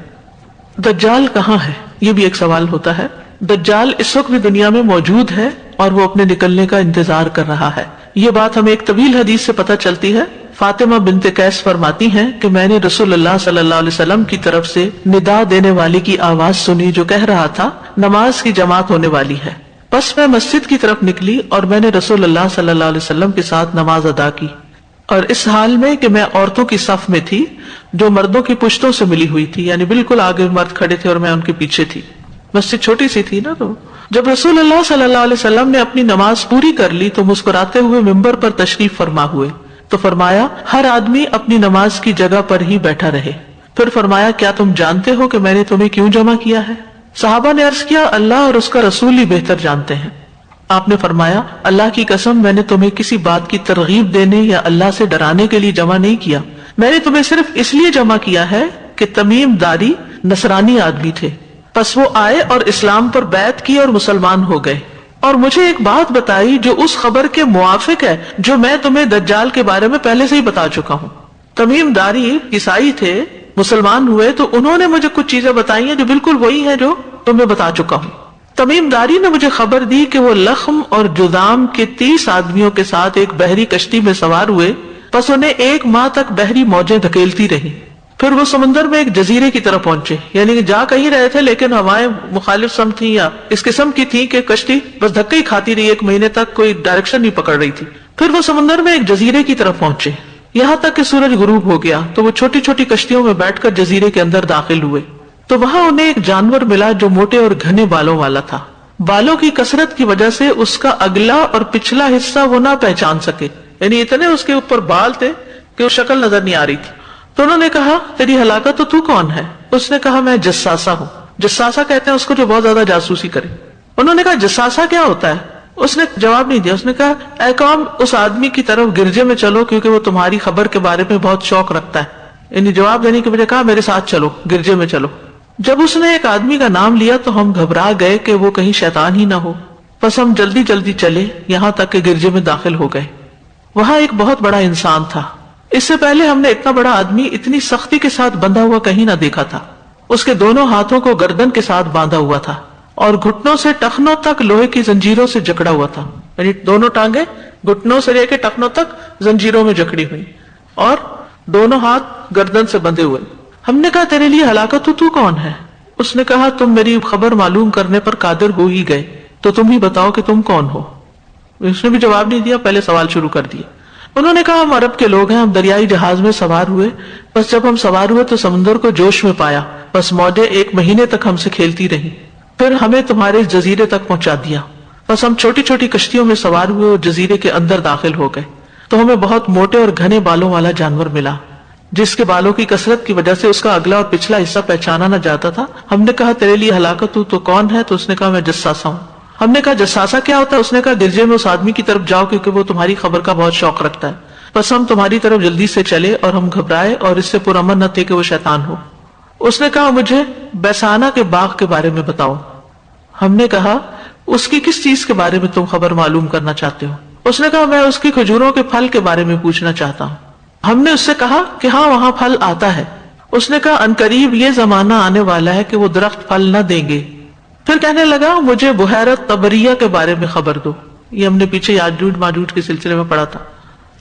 دجال کہاں ہے یہ بھی ایک سوال ہوتا ہے. دجال اس وقت بھی دنیا میں موجود ہے اور وہ اپنے نکلنے کا انتظار کر رہا ہے. یہ بات ہمیں ایک طویل حدیث سے پتہ چلتی ہے. فاطمہ بنت قیس فرماتی ہیں کہ میں نے رسول اللہ صلی اللہ علیہ وسلم کی طرف سے ندا دینے والی کی آواز سنی جو کہہ رہا تھا نماز کی جماعت ہونے والی ہے. پس میں مسجد کی طرف نکلی اور میں نے رسول اللہ صلی اللہ علیہ وسلم کے ساتھ نماز ادا کی، اور اس حال میں کہ میں عورتوں کی صف میں تھی جو مردوں کی پشتوں سے ملی ہوئی تھی. یعنی بالکل آگے مرد کھڑے تھے اور میں ان کے پیچھے تھی. مسجد چھوٹی سی تھی نا. تو جب رسول اللہ صلی اللہ علیہ وسلم نے اپنی نماز پوری کر لی تو مسکراتے ہوئے ممبر پر تشریف فرما ہوئے. تو فرمایا ہر آدمی اپنی نماز کی جگہ پر ہی بیٹھا رہے. پھر فرمایا کیا تم جانتے ہو کہ میں نے تمہیں کیوں جمع کیا ہے؟ صحابہ نے عرض کیا اللہ اور اس کا رسول ہی بہتر جانتے ہیں. آپ نے فرمایا اللہ کی قسم میں نے تمہیں کسی بات کی ترغیب دینے یا اللہ سے ڈرانے کے لیے جمع نہیں کیا. میں نے تمہیں صرف اس لیے جمع کیا ہے کہ تمیم داری نصرانی آدمی تھے، پس وہ آئے اور اسلام پر بیعت کی اور مسلمان ہو گئے، اور مجھے ایک بات بتائی جو اس خبر کے موافق ہے جو میں تمہیں دجال کے بارے میں پہلے سے ہی بتا چکا ہوں. تمیم داری عیسائی تھے، مسلمان ہوئے تو انہوں نے مجھے کچھ چیزیں بتائی ہیں جو بالکل وہی ہیں جو تمہیں بتا چکا ہوں. تمیم داری نے مجھے خبر دی کہ وہ لخم اور جذام کے 30 آدمیوں کے ساتھ ایک بحری کشتی میں سوار ہوئے، پس انہیں 1 ماہ تک بحری موجیں دھکیلتی رہی. پھر وہ سمندر میں ایک جزیرے کی طرف پہنچے، یعنی جا کہیں رہے تھے لیکن ہوائیں مخالف سمت تھیں یا اس قسم کی تھیں کہ کشتی بس دھکے ہی کھاتی رہی. 1 مہینے تک کوئی ڈائریکشن نہیں پکڑ رہی تھی. پھر وہ سمندر میں ایک جزیرے کی طرف پہنچے یہاں تک کہ سورج غروب ہو گیا. تو وہ چھوٹی چھوٹی کشتیوں میں بیٹھ کر جزیرے کے اندر داخل ہوئے. تو وہاں انہیں ایک جانور ملا جو موٹے اور گھنے بالوں والا تھا. بالوں کی کثرت کی وجہ سے اس کا اگلا اور پچھلا حصہ وہ نہ پہچان سکے، یعنی اتنے اس کے اوپر بال تھے کہ وہ شکل نظر نہیں آ رہی تھی. تو انہوں نے کہا تیری ہلاکت تو تو کون ہے؟ اس نے کہا میں جساسہ ہوں. جساسہ کہتے ہیں اس کو جو بہت زیادہ جاسوسی کرے. انہوں نے کہا جساسہ کیا ہوتا ہے؟ اس نے جواب نہیں دیا. اس نے کہا اے قوم اس آدمی کی طرف گرجے میں چلو کیونکہ وہ تمہاری خبر کے بارے میں بہت شوق رکھتا ہے. یعنی جواب دینے کے بجائے کہا میرے ساتھ چلو، گرجے میں چلو. جب اس نے ایک آدمی کا نام لیا تو ہم گھبرا گئے کہ وہ کہیں شیطان ہی نہ ہو. بس ہم جلدی جلدی چلے یہاں تک کہ گرجے میں داخل ہو گئے. وہاں ایک بہت بڑا انسان تھا. اس سے پہلے ہم نے اتنا بڑا آدمی اتنی سختی کے ساتھ بندھا ہوا کہیں نہ دیکھا تھا. اس کے دونوں ہاتھوں کو گردن کے ساتھ باندھا ہوا تھا اور گھٹنوں سے ٹخنوں تک لوہے کی زنجیروں سے جکڑا ہوا تھا. یعنی دونوں ٹانگیں گھٹنوں سے لے کے ٹخنوں تک زنجیروں میں جکڑی ہوئی اور دونوں ہاتھ گردن سے بندھے ہوئے. ہم نے کہا تیرے لیے ہلاکت تو کون ہے؟ اس نے کہا تم میری خبر معلوم کرنے پر قادر ہو ہی گئے تو تم ہی بتاؤ کہ تم کون ہو. اس نے بھی جواب نہیں دیا، پہلے سوال شروع کر دیا. انہوں نے کہا ہم عرب کے لوگ ہیں، ہم دریائی جہاز میں سوار ہوئے، بس جب ہم سوار ہوئے تو سمندر کو جوش میں پایا، بس موجیں 1 مہینے تک ہم سے کھیلتی رہیں، پھر ہمیں تمہارے جزیرے تک پہنچا دیا. بس ہم چھوٹی چھوٹی کشتیوں میں سوار ہوئے اور جزیرے کے اندر داخل ہو گئے تو ہمیں بہت موٹے اور گھنے بالوں والا جانور ملا جس کے بالوں کی کثرت کی وجہ سے اس کا اگلا اور پچھلا حصہ پہچانا نہ جاتا تھا. ہم نے کہا تیرے لیے ہلاکت تو کون ہے؟ تو اس نے کہا میں جساسا ہوں. ہم نے کہا جساسا کیا ہوتا ہے؟ اس نے کہا گرجے میں اس آدمی کی طرف جاؤ کیونکہ وہ تمہاری خبر کا بہت شوق رکھتا ہے. بس ہم تمہاری طرف جلدی سے چلے اور ہم گھبرائے اور اس سے پرامن نہ تھے کہ وہ شیطان ہو. اس نے کہا مجھے بیسانا کے باغ کے بارے میں بتاؤ. ہم نے کہا اس کی کس چیز کے بارے میں تم خبر معلوم کرنا چاہتے ہو؟ اس نے کہا میں اس کی کھجوروں کے پھل کے بارے میں پوچھنا چاہتا ہوں. ہم نے اس سے کہا کہ ہاں وہاں پھل آتا ہے. اس نے کہا عنقریب یہ زمانہ آنے والا ہے کہ وہ درخت پھل نہ دیں گے. پھر کہنے لگا مجھے بحیرہ طبریہ کے بارے میں خبر دو. یہ ہم نے پیچھے یاجوج ماجوج کے سلسلے میں پڑھا تھا.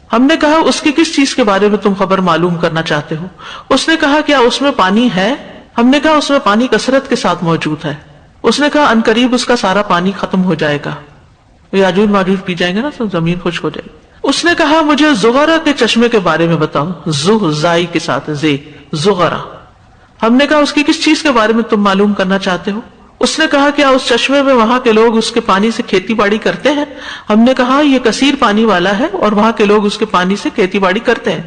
ہم نے کہا اس کی کس چیز کے بارے میں تم خبر معلوم کرنا چاہتے ہو؟ اس نے کہا کیا اس میں پانی ہے؟ ہم نے کہا اس میں پانی کثرت کے ساتھ موجود ہے. اس نے کہا عنقریب اس کا سارا پانی ختم ہو جائے گا، یاجوج ماجوج پی جائیں گے نا تو زمین خشک ہو جائے گی. اس نے کہا مجھے زغرہ کے چشمے کے بارے میں بتاؤ. زائی کے ساتھ زغرہ. ہم نے کہا اس کی کس چیز کے بارے میں تم معلوم کرنا چاہتے ہو؟ اس نے کہا کیا اس چشمے میں وہاں کے لوگ اس کے پانی سے کھیتی باڑی کرتے ہیں؟ ہم نے کہا یہ کثیر پانی والا ہے اور وہاں کے لوگ اس کے پانی سے کھیتی باڑی کرتے ہیں.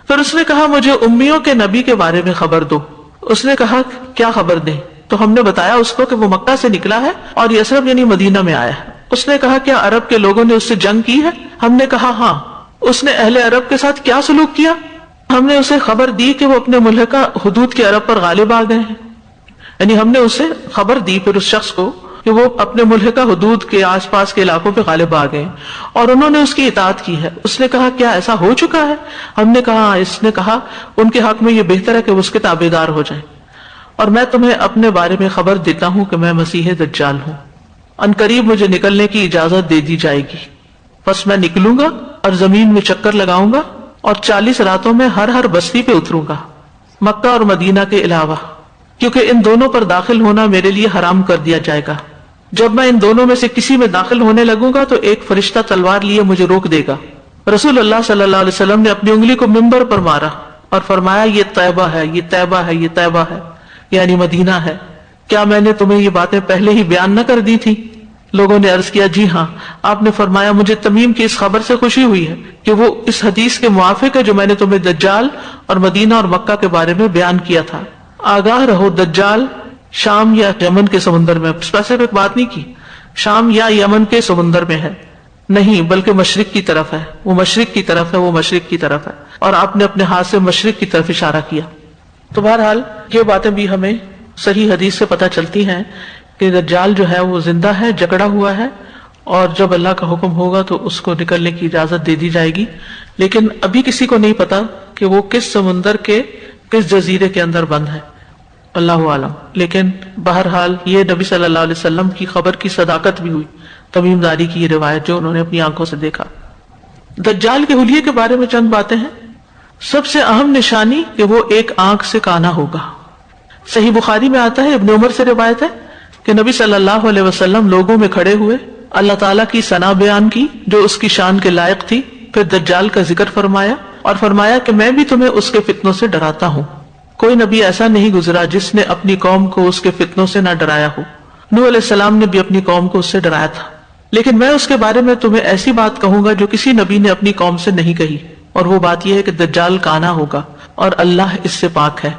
پھر اس نے کہا مجھے امیوں کے نبی کے بارے میں خبر دو. اس نے کہا کیا خبر دیں؟ تو ہم نے بتایا اس کو کہ وہ مکہ سے نکلا ہے اور یثرب یعنی مدینہ میں آیا ہے. اس نے کہا کیا عرب کے لوگوں نے اس سے جنگ کی ہے؟ ہم نے کہا ہاں. اس نے اہل عرب کے ساتھ کیا سلوک کیا؟ ہم نے اسے خبر دی کہ وہ اپنے ملحقہ حدود کے عرب پر غالب آ گئے ہیں. یعنی ہم نے اسے خبر دی پھر اس شخص کو کہ وہ اپنے ملحقہ حدود کے آس پاس کے علاقوں پہ غالب آ گئے اور انہوں نے اس کی اطاعت کی ہے. اس نے کہا کیا ایسا ہو چکا ہے؟ ہم نے کہا. اس نے کہا ان کے حق میں یہ بہتر ہے کہ وہ اس کے تابعدار ہو جائیں اور میں تمہیں اپنے بارے میں خبر دیتا ہوں کہ میں مسیح دجال ہوں. عنقریب مجھے نکلنے کی اجازت دے دی جائے گی، بس میں نکلوں گا اور زمین میں چکر لگاؤں گا اور 40 راتوں میں ہر بستی پہ اتروں گا، مکہ اور مدینہ کے علاوہ، کیونکہ ان دونوں پر داخل ہونا میرے لیے حرام کر دیا جائے گا. جب میں ان دونوں میں سے کسی میں داخل ہونے لگوں گا تو ایک فرشتہ تلوار لیے مجھے روک دے گا. رسول اللہ صلی اللہ علیہ وسلم نے اپنی انگلی کو منبر پر مارا اور فرمایا یہ طیبہ ہے، یہ طیبہ ہے، یہ طیبہ ہے، یعنی مدینہ ہے. کیا میں نے تمہیں یہ باتیں پہلے ہی بیان نہ کر دی تھی؟ لوگوں نے عرض کیا جی ہاں. آپ نے فرمایا مجھے تمیم کی اس خبر سے خوشی ہوئی ہے کہ وہ اس حدیث کے موافق ہے جو میں نے تمہیں دجال اور مدینہ اور مکہ کے بارے میں بیان کیا تھا. آگاہ رہو دجال شام یا یمن کے سمندر میں، اسپیسیفک بات نہیں کی، شام یا یمن کے سمندر میں ہے نہیں بلکہ مشرق کی طرف ہے. وہ مشرق کی طرف ہے، وہ مشرق کی طرف ہے. اور آپ نے اپنے ہاتھ سے مشرق کی طرف اشارہ کیا. تو بہرحال یہ باتیں بھی ہمیں صحیح حدیث سے پتہ چلتی ہیں کہ دجال جو ہے وہ زندہ ہے، جکڑا ہوا ہے، اور جب اللہ کا حکم ہوگا تو اس کو نکلنے کی اجازت دے دی جائے گی. لیکن ابھی کسی کو نہیں پتا کہ وہ کس سمندر کے کس جزیرے کے اندر بند ہے، اللہ عالم. لیکن بہرحال یہ نبی صلی اللہ علیہ وسلم کی خبر کی صداقت بھی ہوئی. تمیم داری کی یہ روایت جو انہوں نے اپنی آنکھوں سے دیکھا. دجال کے حلیے کے بارے میں چند باتیں ہیں. سب سے اہم نشانی کہ وہ ایک آنکھ سے کانا ہوگا. صحیح بخاری میں آتا ہے، ابن عمر سے روایت ہے کہ نبی صلی اللہ علیہ وسلم لوگوں میں کھڑے ہوئے، اللہ تعالیٰ کی ثنا بیان کی جو اس کی شان کے لائق تھی، پھر دجال کا ذکر فرمایا اور فرمایا کہ میں بھی تمہیں اس کے فتنوں سے ڈراتا ہوں. کوئی نبی ایسا نہیں گزرا جس نے اپنی قوم کو اس کے فتنوں سے نہ ڈرایا ہو. نوح علیہ السلام نے بھی اپنی قوم کو اس سے ڈرایا تھا. لیکن میں اس کے بارے میں تمہیں ایسی بات کہوں گا جو کسی نبی نے اپنی قوم سے نہیں کہی، اور وہ بات یہ ہے کہ دجال کانا ہوگا اور اللہ اس سے پاک ہے.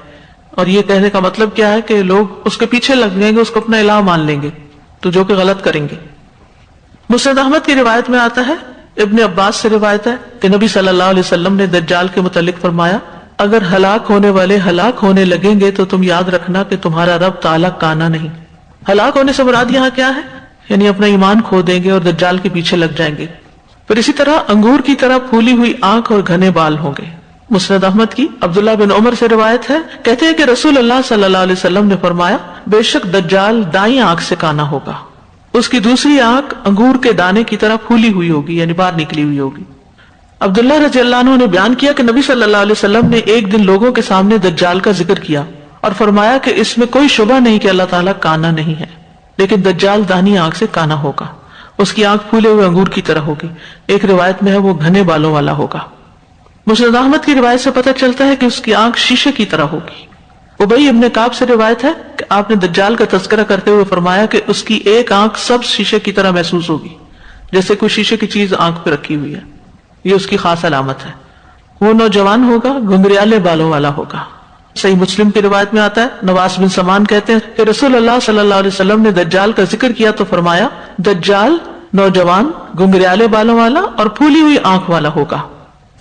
اور یہ کہنے کا مطلب کیا ہے کہ لوگ اس کے پیچھے لگ جائیں گے، اس کو اپنا الہ مان لیں گے، تو جو کہ غلط کریں گے. مسند احمد کی روایت میں آتا ہے، ابن عباس سے روایت ہے کہ نبی صلی اللہ علیہ وسلم نے دجال کے متعلق فرمایا اگر ہلاک ہونے والے ہلاک ہونے لگیں گے تو تم یاد رکھنا کہ تمہارا رب تعالیٰ کانا نہیں. ہلاک ہونے سے مراد یہاں کیا ہے؟ یعنی اپنا ایمان کھو دیں گے اور دجال کے پیچھے لگ جائیں گے. پھر اسی طرح انگور کی طرح پھولی ہوئی آنکھ اور گھنے بال ہوں گے. مسند احمد کی عبداللہ بن عمر سے روایت ہے، کہتے ہیں کہ رسول اللہ صلی اللہ علیہ وسلم نے فرمایا، بے شک دجال دائیں آنکھ سے کانا ہوگا، اس کی دوسری آنکھ انگور کے دانے کی طرح پھولی ہوئی ہوگی، یعنی باہر نکلی ہوئی ہوگی. عبداللہ رضی اللہ عنہ نے بیان کیا کہ نبی صلی اللہ علیہ وسلم نے ایک دن لوگوں کے سامنے دجال کا ذکر کیا اور فرمایا کہ اس میں کوئی شبہ نہیں کہ اللہ تعالیٰ کانا نہیں ہے، لیکن دجال دانی آنکھ سے کانا ہوگا، اس کی آنکھ پھولے ہوئے انگور کی طرح ہوگی. ایک روایت میں ہے وہ گھنے بالوں والا ہوگا. مسند احمد کی روایت سے پتہ چلتا ہے کہ اس کی آنکھ شیشے کی طرح ہوگی. ابی ابن کعب سے روایت ہے کہ آپ نے دجال کا تذکرہ کرتے ہوئے فرمایا کہ اس کی ایک آنکھ سب شیشے کی طرح محسوس ہوگی، جیسے کوئی شیشے کی چیز آنکھ پہ رکھی ہوئی ہے. یہ اس کی خاص علامت ہے. وہ نوجوان ہوگا، گھنگریالے بالوں والا ہوگا. صحیح مسلم کی روایت میں آتا ہے، نواس بن سمان کہتے ہیں کہ رسول اللہ صلی اللہ علیہ وسلم نے دجال کا ذکر کیا تو فرمایا، دجال نوجوان، گھنگریالے بالوں والا اور پھولی ہوئی آنکھ والا ہوگا.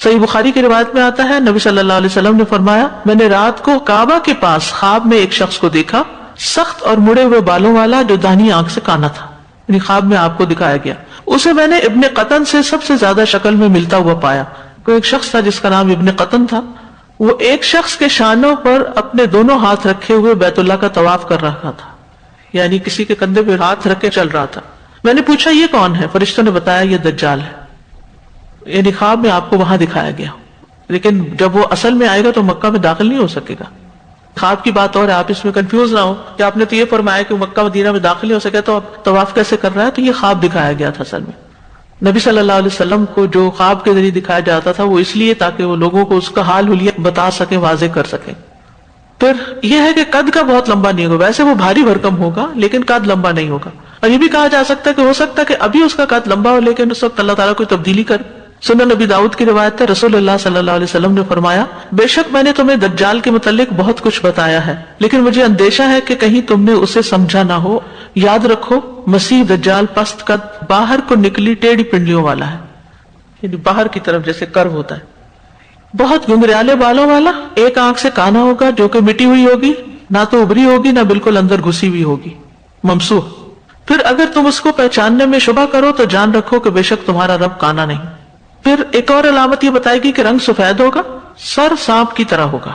صحیح بخاری کی روایت میں آتا ہے، نبی صلی اللہ علیہ وسلم نے فرمایا، میں نے رات کو کعبہ کے پاس خواب میں ایک شخص کو دیکھا، سخت اور مڑے ہوئے بالوں والا، جو داہنی آنکھ سے کانا تھا. یعنی خواب میں آپ کو دکھایا گیا. اسے میں نے ابن قطن سے سب سے زیادہ شکل میں ملتا ہوا پایا. کوئی ایک شخص تھا جس کا نام ابن قطن تھا، وہ ایک شخص کے شانوں پر اپنے دونوں ہاتھ رکھے ہوئے بیت اللہ کا طواف کر رہا تھا، یعنی کسی کے کندھے پہ ہاتھ رکھ کے چل رہا تھا. میں نے پوچھا یہ کون ہے؟ فرشتوں نے بتایا یہ دجال ہے. یعنی خواب میں آپ کو وہاں دکھایا گیا، لیکن جب وہ اصل میں آئے گا تو مکہ میں داخل نہیں ہو سکے گا. خواب کی بات اور ہے، آپ اس میں کنفیوز نہ ہو کہ آپ نے تو یہ فرمایا کہ مکہ مدینہ میں داخل نہیں ہو سکے تو اب طواف کیسے کر رہا ہے. تو یہ خواب دکھایا گیا تھا. اصل میں نبی صلی اللہ علیہ وسلم کو جو خواب کے ذریعے دکھایا جاتا تھا وہ اس لیے تاکہ وہ لوگوں کو اس کا حال حلیہ بتا سکیں، واضح کر سکیں. پھر یہ ہے کہ قد کا بہت لمبا نہیں ہوگا، ویسے وہ بھاری بھرکم ہوگا لیکن قد لمبا نہیں ہوگا. اور یہ بھی کہا جا سکتا ہے کہ ہو سکتا ہے کہ ابھی اس کا قد لمبا ہو لیکن اس وقت اللہ تعالیٰ کوئی تبدیلی کر. سنن نبی داؤد کی روایت ہے، رسول اللہ صلی اللہ علیہ وسلم نے فرمایا، بے شک میں نے تمہیں دجال کے متعلق بہت کچھ بتایا ہے، لیکن مجھے اندیشہ ہے کہ کہیں تم نے اسے سمجھا نہ ہو. یاد رکھو مسیح دجال پست قد، باہر کو نکلی ٹیڑھی پنڈلیوں والا ہے، یعنی باہر کی طرف جیسے کرو ہوتا ہے. بہت گھنگریالے بالوں والا، ایک آنکھ سے کانا ہوگا جو کہ مٹی ہوئی ہوگی، نہ تو ابری ہوگی نہ بالکل اندر گھسی ہوئی ہوگی، ممسوح. پھر اگر تم اس کو پہچاننے میں شبہ کرو تو جان رکھو کہ بے شک تمہارا رب کانا نہیں. پھر ایک اور علامت یہ بتائے گی کہ رنگ سفید ہوگا، سر سانپ کی طرح ہوگا.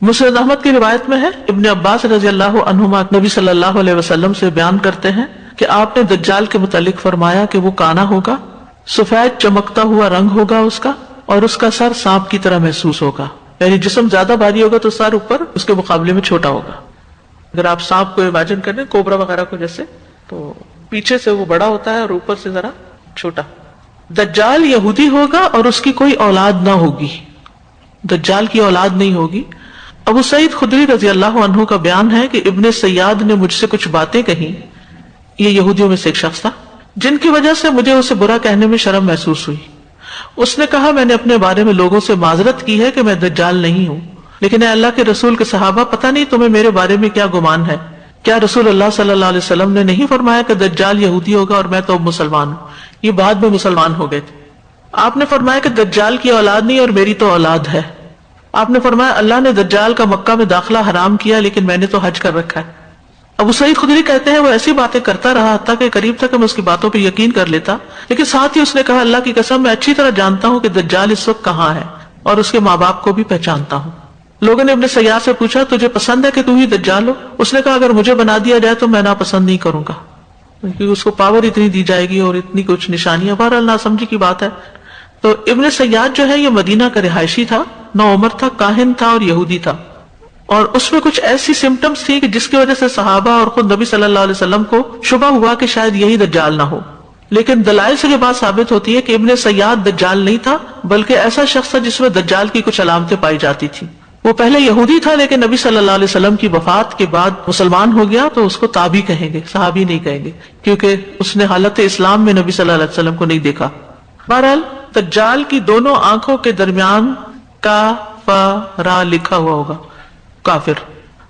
مسند احمد کی روایت میں ہے، ابن عباس رضی اللہ عنہما نبی صلی اللہ علیہ وسلم سے بیان کرتے ہیں کہ آپ نے دجال کے متعلق فرمایا کہ وہ کانا ہوگا، سفید چمکتا ہوا رنگ ہوگا اس کا، اور اس کا سر سانپ کی طرح محسوس ہوگا. یعنی جسم زیادہ بھاری ہوگا تو سر اوپر اس کے مقابلے میں چھوٹا ہوگا. اگر آپ سانپ کو امیجن کریں، کوبرا وغیرہ کو جیسے، تو پیچھے سے وہ بڑا ہوتا ہے اور اوپر سے ذرا چھوٹا. دجال یہودی ہوگا اور اس کی کوئی اولاد نہ ہوگی، دجال کی اولاد نہیں ہوگی. ابو سعید خدری رضی اللہ عنہ کا بیان ہے کہ ابن سیاد نے مجھ سے کچھ باتیں کہیں، یہ یہودیوں میں سے ایک شخص تھا، جن کی وجہ سے مجھے اسے برا کہنے میں شرم محسوس ہوئی. اس نے کہا، میں نے اپنے بارے میں لوگوں سے معذرت کی ہے کہ میں دجال نہیں ہوں، لیکن اے اللہ کے رسول کے صحابہ، پتہ نہیں تمہیں میرے بارے میں کیا گمان ہے؟ کیا رسول اللہ صلی اللہ علیہ وسلم نے نہیں فرمایا کہ دجال یہودی ہوگا اور میں تو اب مسلمان ہوں؟ یہ بعد میں مسلمان ہو گئے تھے. آپ نے فرمایا کہ دجال کی اولاد نہیں اور میری تو اولاد ہے. آپ نے فرمایا اللہ نے دجال کا مکہ میں داخلہ حرام کیا لیکن میں نے تو حج کر رکھا ہے. ابو سعید خدری کہتے ہیں وہ ایسی باتیں کرتا رہا حتیٰ کہ قریب تک میں اس کی باتوں پہ یقین کر لیتا، لیکن ساتھ ہی اس نے کہا، اللہ کی قسم میں اچھی طرح جانتا ہوں کہ دجال اس وقت کہاں ہے اور اس کے ماں باپ کو بھی پہچانتا ہوں. لوگوں نے ابن سیاد سے پوچھا، تجھے پسند ہے کہ تو ہی دجال ہو؟ اس نے کہا، اگر مجھے بنا دیا جائے تو میں ناپسند نہیں کروں گا، کیونکہ اس کو پاور اتنی دی جائے گی اور اتنی کچھ نشانیاں، بہرحال ناسمجھی کی بات ہے. تو ابن سیاد جو ہے یہ مدینہ کا رہائشی تھا، نوعمر تھا، کاہن تھا اور یہودی تھا، اور اس میں کچھ ایسی سمٹمز تھی کہ جس کی وجہ سے صحابہ اور خود نبی صلی اللہ علیہ وسلم کو شبہ ہوا کہ شاید یہی دجال نہ ہو. لیکن دلائل سے یہ بات ثابت ہوتی ہے کہ ابن سیاد دجال نہیں تھا، بلکہ ایسا شخص تھا جس میں دجال کی کچھ علامتیں پائی جاتی تھی. وہ پہلے یہودی تھا لیکن نبی صلی اللہ علیہ وسلم کی وفات کے بعد مسلمان ہو گیا، تو اس کو تابعی کہیں گے، صحابی نہیں کہیں گے، کیونکہ اس نے حالت اسلام میں نبی صلی اللہ علیہ وسلم کو نہیں دیکھا. بہرحال دجال کی دونوں آنکھوں کے درمیان کافر لکھا ہوا ہوگا، کافر.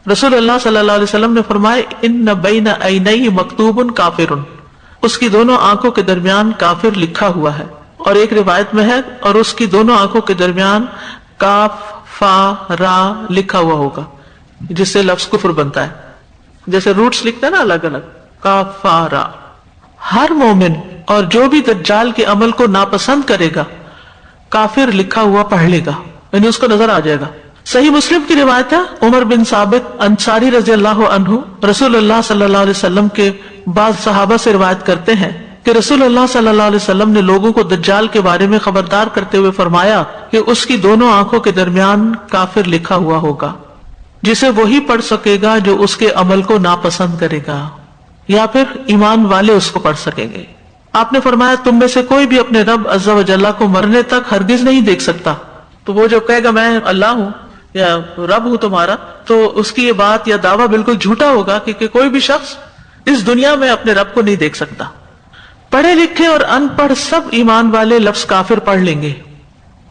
رسول اللہ صلی اللہ علیہ وسلم نے فرمایا، ان بین عینیہ مکتوب کافر، اس کی دونوں آنکھوں کے درمیان کافر لکھا ہوا ہے. اور ایک روایت میں ہے، اور اس کی دونوں آنکھوں کے درمیان کاف فا را لکھا ہوا ہوگا، جس سے لفظ کفر بنتا ہے. جیسے روٹس لکھتے ہیں نا الگ الگ، کاف فا را. ہر مومن اور جو بھی دجال کے عمل کو ناپسند کرے گا کافر لکھا ہوا پڑھ لے گا، یعنی اس کو نظر آ جائے گا۔ صحیح مسلم کی روایت ہے، عمر بن ثابت انصاری رضی اللہ عنہ رسول اللہ صلی اللہ علیہ وسلم کے بعض صحابہ سے روایت کرتے ہیں کہ رسول اللہ صلی اللہ علیہ وسلم نے لوگوں کو دجال کے بارے میں خبردار کرتے ہوئے فرمایا کہ اس کی دونوں آنکھوں کے درمیان کافر لکھا ہوا ہوگا، جسے وہی پڑھ سکے گا جو اس کے عمل کو ناپسند کرے گا، یا پھر ایمان والے اس کو پڑھ سکیں گے۔ آپ نے فرمایا تم میں سے کوئی بھی اپنے رب عز و جل کو مرنے تک ہرگز نہیں دیکھ سکتا، تو وہ جو کہے گا میں اللہ ہوں یا رب ہوں تمہارا، تو اس کی یہ بات یا دعویٰ بالکل جھوٹا ہوگا، کیونکہ کوئی بھی شخص اس دنیا میں اپنے رب کو نہیں دیکھ سکتا۔ پڑھے لکھے اور ان پڑھ سب ایمان والے لفظ کافر پڑھ لیں گے۔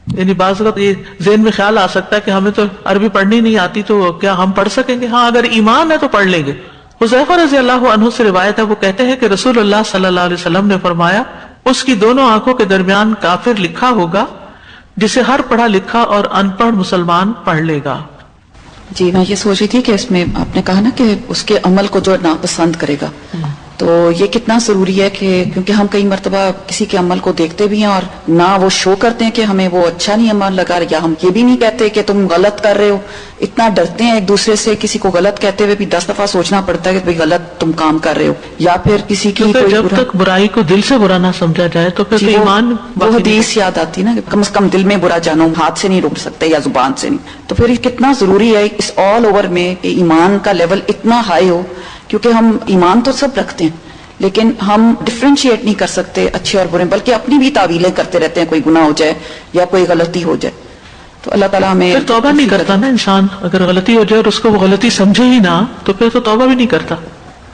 یعنی بعض وقت یہ ذہن میں خیال آ سکتا ہے کہ ہمیں تو عربی پڑھنی نہیں آتی تو کیا ہم پڑھ سکیں گے؟ ہاں، اگر ایمان ہے تو پڑھ لیں گے۔ حذیفہ رضی اللہ عنہ سے روایت ہے، وہ کہتے ہیں کہ رسول اللہ صلی اللہ علیہ وسلم نے فرمایا اس کی دونوں آنکھوں کے درمیان کافر لکھا ہوگا، جسے ہر پڑھا لکھا اور ان پڑھ مسلمان پڑھ لے گا۔ جی میں یہ سوچ رہی تھی کہ اس میں آپ نے کہا نا کہ اس کے عمل کو جو ناپسند کرے گا، تو یہ کتنا ضروری ہے کہ کیونکہ ہم کئی مرتبہ کسی کے عمل کو دیکھتے بھی ہیں اور نہ وہ شو کرتے ہیں کہ ہمیں وہ اچھا نہیں عمل لگا، یا ہم یہ بھی نہیں کہتے کہ تم غلط کر رہے ہو، اتنا ڈرتے ہیں ایک دوسرے سے، کسی کو غلط کہتے ہوئے بھی 10 دفعہ سوچنا پڑتا ہے کہ بھئی غلط تم کام کر رہے ہو، یا پھر کسی کی کوئی جب تک برائی کو دل سے برا نہ سمجھا جائے تو پھر ایمان وہ حدیث یاد آتی نا کہ کم از کم دل میں برا جانو، ہاتھ سے نہیں روک سکتے یا زبان سے نہیں، تو پھر کتنا ضروری ہے اس آل اوور میں کہ ایمان کا لیول اتنا ہائی ہو، کیونکہ ہم ایمان تو سب رکھتے ہیں لیکن ہم ڈفرینشیٹ نہیں کر سکتے اچھے اور برے، بلکہ اپنی بھی تعویلیں کرتے رہتے ہیں، کوئی گناہ ہو جائے یا کوئی غلطی ہو جائے تو اللہ تعالیٰ ہمیں پھر توبہ نہیں کرتا نا انسان، اگر غلطی ہو جائے اور اس کو وہ غلطی سمجھے ہی نہ تو پھر تو توبہ بھی نہیں کرتا۔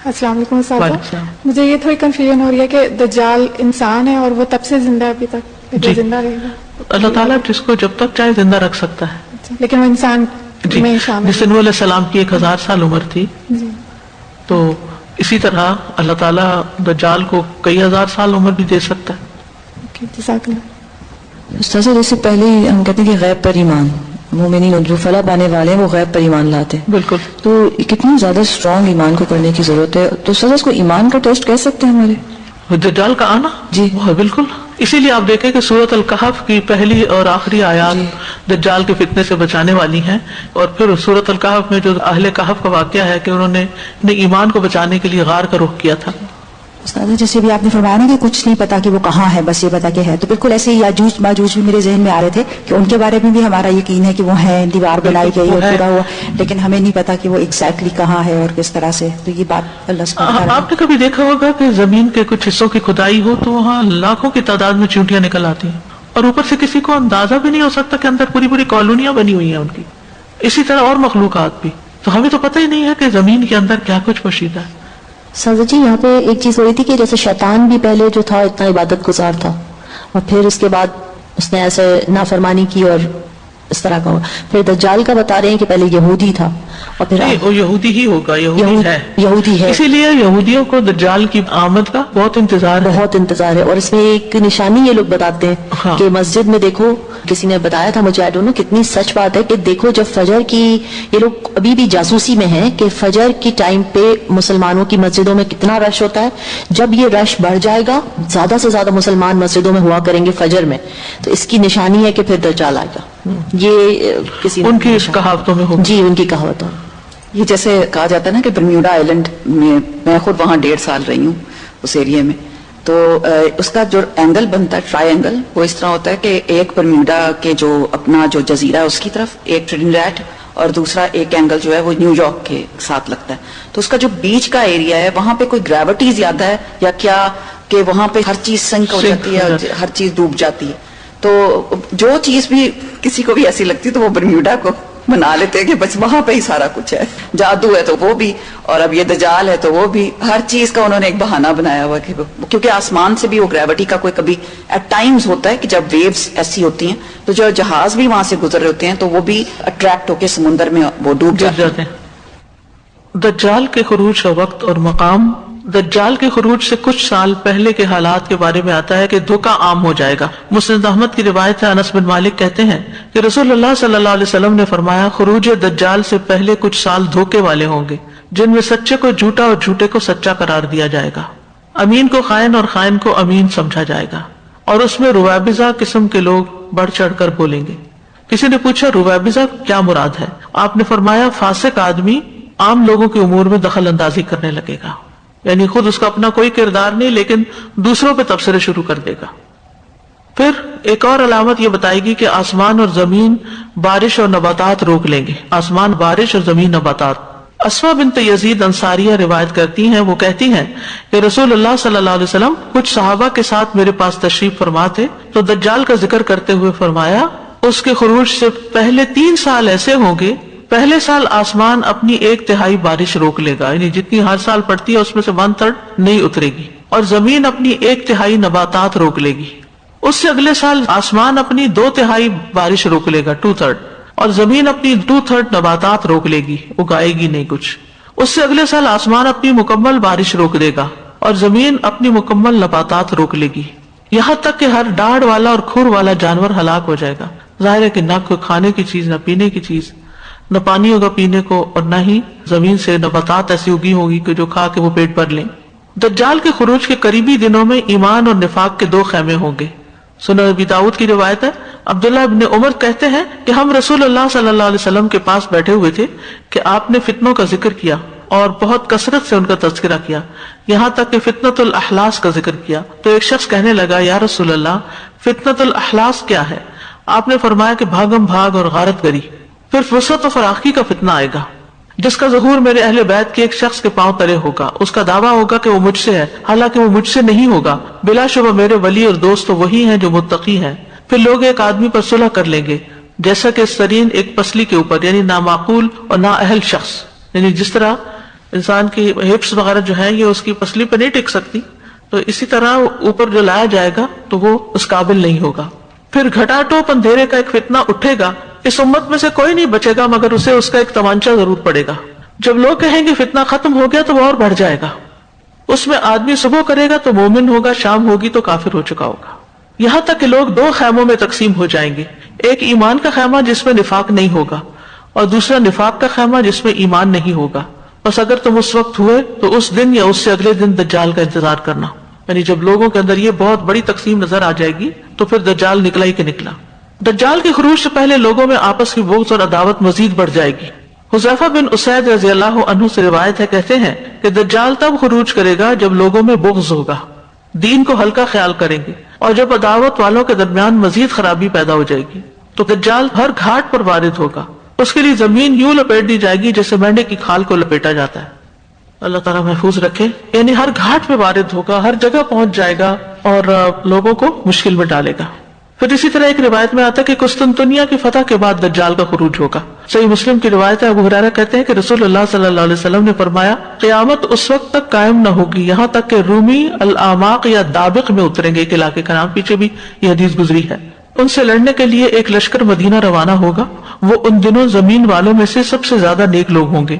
السلام علیکم صاحب، مجھے یہ تھوڑی کنفیوژن ہو رہی ہے کہ دجال انسان ہے اور وہ تب سے زندہ ہے ابھی تک، جی زندہ رہے گا؟ اللہ تعالیٰ جس کو جب تک چاہے زندہ رکھ سکتا ہے، لیکن وہ انسان جی میں شامل جس نوح علیہ السلام کی 1000 سال عمر تھی، تو اسی طرح اللہ تعالیٰ دجال کو کئی ہزار سال عمر بھی دے سکتا ہے۔ جزاک اللہ۔ استاذہ جیسے پہلے ہم کہتے ہیں کہ غیب پر ایمان، مومنین جو فلاح پانے والے ہیں وہ غیب پر ایمان لاتے ہیں، بالکل، تو کتنی زیادہ اسٹرانگ ایمان کو کرنے کی ضرورت ہے، تو استاذہ اس کو ایمان کا ٹیسٹ کہہ سکتے ہیں ہمارے دجال کا آنا؟ جی بالکل، اسی لیے آپ دیکھیں کہ سورۃ الکہف کی پہلی اور آخری آیات دجال کے فتنے سے بچانے والی ہیں، اور پھر سورۃ الکہف میں جو اہل کہف کا واقعہ ہے کہ انہوں نے اپنے ایمان کو بچانے کے لیے غار کا رخ کیا تھا۔ استاد جیسے بھی آپ نے فرمایا نا کہ کچھ نہیں پتا کہ وہ کہاں ہے، بس یہ پتا کہ ہے، تو بالکل ایسے ہی یاجوج ماجوج بھی میرے ذہن میں آ رہے تھے کہ ان کے بارے میں بھی ہمارا یقین ہے کہ وہ ہیں، دیوار بنائی گئی اور پورا ہوا، لیکن ہمیں نہیں پتا کہ وہ ایگزیکٹلی کہاں ہے اور کس طرح سے، تو یہ بات اللہ سبحانہ آپ نے کبھی دیکھا ہوگا کہ زمین کے کچھ حصوں کی کھدائی ہو تو وہاں لاکھوں کی تعداد میں چیونٹیاں نکل آتی ہیں، اور اوپر سے کسی کو اندازہ بھی نہیں ہو سکتا کہ اندر پوری پوری کالونیاں بنی ہوئی ہیں ان کی، اسی طرح اور مخلوقات بھی، تو ہمیں تو پتہ ہی نہیں ہے کہ زمین کے اندر کیا کچھ پوشیدہ ہے۔ سازا جی یہاں پہ ایک چیز ہو رہی تھی کہ جیسے شیطان بھی پہلے جو تھا اتنا عبادت گزار تھا اور پھر اس کے بعد اس نے ایسے نافرمانی کی اور اس طرح کا ہوا، پھر دجال کا بتا رہے ہیں کہ پہلے یہودی تھا اور پھر وہ یہودی ہی ہوگا، یہودی ہے، اسی لیے یہودیوں کو دجال کی آمد کا بہت انتظار ہے، بہت انتظار ہے، اور اس میں ایک نشانی یہ لوگ بتاتے ہیں کہ مسجد میں دیکھو، کسی نے بتایا تھا مجھے، کتنی سچ بات ہے کہ دیکھو جب فجر کی، یہ لوگ ابھی بھی جاسوسی میں ہیں کہ فجر کی ٹائم پہ مسلمانوں کی مسجدوں میں کتنا رش ہوتا ہے، جب یہ رش بڑھ جائے گا زیادہ سے زیادہ مسلمان مسجدوں میں ہوا کریں گے فجر میں، تو اس کی نشانی ہے کہ پھر دجال آئے گا، یہ کسی ان کی کہاوتوں میں ہوگا، جی ان کی کہاوتوں۔ یہ جیسے کہا جاتا ہے نا کہ برمیوڈا آئیلینڈ میں خود وہاں 1.5 سال رہی ہوں اس ایریے میں، تو اس کا جو اینگل بنتا ہے ٹرائی اینگل، وہ اس طرح ہوتا ہے کہ ایک برمیوڈا کے جو اپنا جو جزیرہ ہے اس کی طرف ایک ٹرینیڈاڈ اور دوسرا ایک اینگل جو ہے وہ نیو یارک کے ساتھ لگتا ہے، تو اس کا جو بیچ کا ایریا ہے وہاں پہ کوئی گریوٹی زیادہ ہے یا کیا کہ وہاں پہ ہر چیز سنک ہو جاتی ہے اور ہر چیز ڈوب جاتی ہے، تو جو چیز بھی کسی کو بھی ایسی لگتی ہے تو وہ برمیوڈا کو بنا لیتے ہیں کہ بس وہاں پہ ہی سارا کچھ ہے، جادو ہے تو وہ بھی، اور اب یہ دجال ہے تو وہ بھی، ہر چیز کا انہوں نے ایک بہانہ بنایا ہوا کہ کیونکہ آسمان سے بھی وہ گریوٹی کا کوئی کبھی ایٹ ٹائمز ہوتا ہے کہ جب ویوز ایسی ہوتی ہیں تو جو جہاز بھی وہاں سے گزر رہے ہوتے ہیں تو وہ بھی اٹریکٹ ہو کے سمندر میں وہ ڈوب جاتے ہیں۔ دجال کے خروج کا وقت اور مقام، دجال کے خروج سے کچھ سال پہلے کے حالات کے بارے میں آتا ہے کہ دھوکہ عام ہو جائے گا۔ مسند احمد کی روایت ہے، انس بن مالک کہتے ہیں کہ رسول اللہ صلی اللہ علیہ وسلم نے فرمایا خروج دجال سے پہلے کچھ سال دھوکے والے ہوں گے، جن میں سچے کو جھوٹا اور جھوٹے کو سچا قرار دیا جائے گا۔ امین کو خائن اور خائن کو امین سمجھا جائے گا، اور اس میں روابضہ قسم کے لوگ بڑھ چڑھ کر بولیں گے۔ کسی نے پوچھا روابضہ کیا مراد ہے؟ آپ نے فرمایا فاسق آدمی عام لوگوں کے امور میں دخل اندازی کرنے لگے گا، یعنی خود اس کا اپنا کوئی کردار نہیں لیکن دوسروں پہ تبصرے شروع کر دے گا۔ پھر ایک اور علامت یہ بتائے گی کہ آسمان اور زمین بارش اور نباتات روک لیں گے، آسمان بارش اور زمین نباتات۔ اسما بنت یزید انصاریہ روایت کرتی ہیں، وہ کہتی ہیں کہ رسول اللہ صلی اللہ علیہ وسلم کچھ صحابہ کے ساتھ میرے پاس تشریف فرما تھے تو دجال کا ذکر کرتے ہوئے فرمایا اس کے خروج سے پہلے 3 سال ایسے ہوں گے، پہلے سال آسمان اپنی 1/3 بارش روک لے گا، یعنی جتنی ہر سال پڑتی ہے اس میں سے 1/3 نہیں اترے گی، اور زمین اپنی 1/3 نباتات روک لے گی۔ اس سے اگلے سال آسمان اپنی 2/3 بارش روک لے گا، 2/3، اور زمین اپنی 2/3 نباتات روک لے گی، اگائے گی نہیں کچھ۔ اس سے اگلے سال آسمان اپنی مکمل بارش روک دے گا اور زمین اپنی مکمل نباتات روک لے گی، یہاں تک کہ ہر ڈاڑھ والا اور کھر والا جانور ہلاک ہو جائے گا۔ ظاہر ہے کہ نہ کوئی کھانے کی چیز، نہ پینے کی چیز، نہ پانی ہوگا پینے کو، اور نہ ہی زمین سے نباتات ایسی اگی ہوگی کہ جو کھا کے وہ پیٹ بھر لیں۔ دجال کے خروج کے قریبی دنوں میں ایمان اور نفاق کے 2 خیمے ہوں گے۔ سنن ابی داؤد کی روایت ہے، عبداللہ ابن عمر کہتے ہیں کہ ہم رسول اللہ صلی اللہ علیہ وسلم کے پاس بیٹھے ہوئے تھے کہ آپ نے فتنوں کا ذکر کیا اور بہت کثرت سے ان کا تذکرہ کیا، یہاں تک کہ فتنۃ الاحلاس کا ذکر کیا۔ تو ایک شخص کہنے لگا یا رسول اللہ فتنۃ الاحلاس کیا ہے؟ آپ نے فرمایا کہ بھاگم بھاگ اور غارت گری۔ پھر وسعت و فراخی کا فتنہ آئے گا جس کا ظہور میرے اہل بیت کے ایک شخص کے پاؤں تلے ہوگا، اس کا دعویٰ ہوگا کہ وہ مجھ سے ہے، حالانکہ وہ مجھ سے نہیں ہوگا، بلا شبہ میرے ولی اور دوست تو وہی ہیں جو متقی ہیں۔ پھر لوگ ایک آدمی پر صلح کر لیں گے جیسا کہ سرین ایک پسلی کے اوپر، یعنی نامعقول اور نااہل شخص، یعنی جس طرح انسان کی ہپس وغیرہ جو ہیں یہ اس کی پسلی پہ نہیں ٹک سکتی، تو اسی طرح اوپر جو لایا جائے گا تو وہ اس قابل نہیں ہوگا۔ پھر گھٹا ٹوپ اندھیرے کا ایک فتنہ اٹھے گا، اس امت میں سے کوئی نہیں بچے گا مگر اسے اس کا ایک تمانچہ ضرور پڑے گا۔ جب لوگ کہیں گے فتنہ ختم ہو گیا تو وہ اور بڑھ جائے گا، اس میں آدمی صبح کرے گا تو مومن ہوگا، شام ہوگی تو کافر ہو چکا ہوگا، یہاں تک کہ لوگ 2 خیموں میں تقسیم ہو جائیں گے، ایک ایمان کا خیمہ جس میں نفاق نہیں ہوگا اور دوسرا نفاق کا خیمہ جس میں ایمان نہیں ہوگا۔ بس اگر تم اس وقت ہوئے تو اس دن یا اس سے اگلے دن دجال کا انتظار کرنا، یعنی جب لوگوں کے اندر یہ بہت بڑی تقسیم نظر آ جائے گی تو پھر دجال نکلا ہی کہ نکلا۔ دجال کے خروج سے پہلے لوگوں میں آپس کی بغض اور عداوت مزید بڑھ جائے گی۔ حذیفہ بن اسید رضی اللہ عنہ سے روایت ہے، کہتے ہیں کہ دجال تب خروج کرے گا جب لوگوں میں بغض ہوگا، دین کو ہلکا خیال کریں گے، اور جب عداوت والوں کے درمیان مزید خرابی پیدا ہو جائے گی تو دجال ہر گھاٹ پر وارد ہوگا، اس کے لیے زمین یوں لپیٹ دی جائے گی جیسے مینڈے کی کھال کو لپیٹا جاتا ہے۔ اللہ تعالیٰ محفوظ رکھے، یعنی ہر گھاٹ پہ وارد ہوگا، ہر جگہ پہنچ جائے گا اور لوگوں کو مشکل میں ڈالے گا۔ پھر اسی طرح ایک روایت میں آتا ہے کہ قسطنطنیہ کی فتح کے بعد دجال کا خروج ہوگا۔ صحیح مسلم کی روایت ہے، ابو ہریرہ کہتے ہیں کہ رسول اللہ صلی اللہ علیہ وسلم نے فرمایا قیامت اس وقت تک قائم نہ ہوگی یہاں تک کہ رومی الاعماق یا دابق میں اتریں گے، ایک علاقے کا نام، پیچھے بھی یہ حدیث گزری ہے۔ ان سے لڑنے کے لیے ایک لشکر مدینہ روانہ ہوگا، وہ ان دنوں زمین والوں میں سے سب سے زیادہ نیک لوگ ہوں گے۔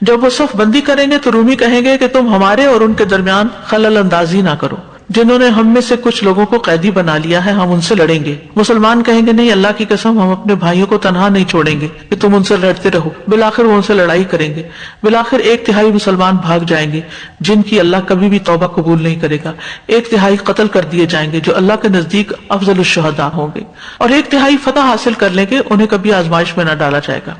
جب وہ صف بندی کریں گے تو رومی کہیں گے کہ تم ہمارے اور ان کے درمیان خلل اندازی نہ کرو، جنہوں نے ہم میں سے کچھ لوگوں کو قیدی بنا لیا ہے ہم ان سے لڑیں گے۔ مسلمان کہیں گے نہیں، اللہ کی قسم ہم اپنے بھائیوں کو تنہا نہیں چھوڑیں گے کہ تم ان سے لڑتے رہو۔ بالآخر وہ ان سے لڑائی کریں گے، بالآخر 1/3 مسلمان بھاگ جائیں گے جن کی اللہ کبھی بھی توبہ قبول نہیں کرے گا، 1/3 قتل کر دیے جائیں گے جو اللہ کے نزدیک افضل الشہداء ہوں گے، اور 1/3 فتح حاصل کر لیں گے، انہیں کبھی آزمائش میں نہ ڈالا جائے گا۔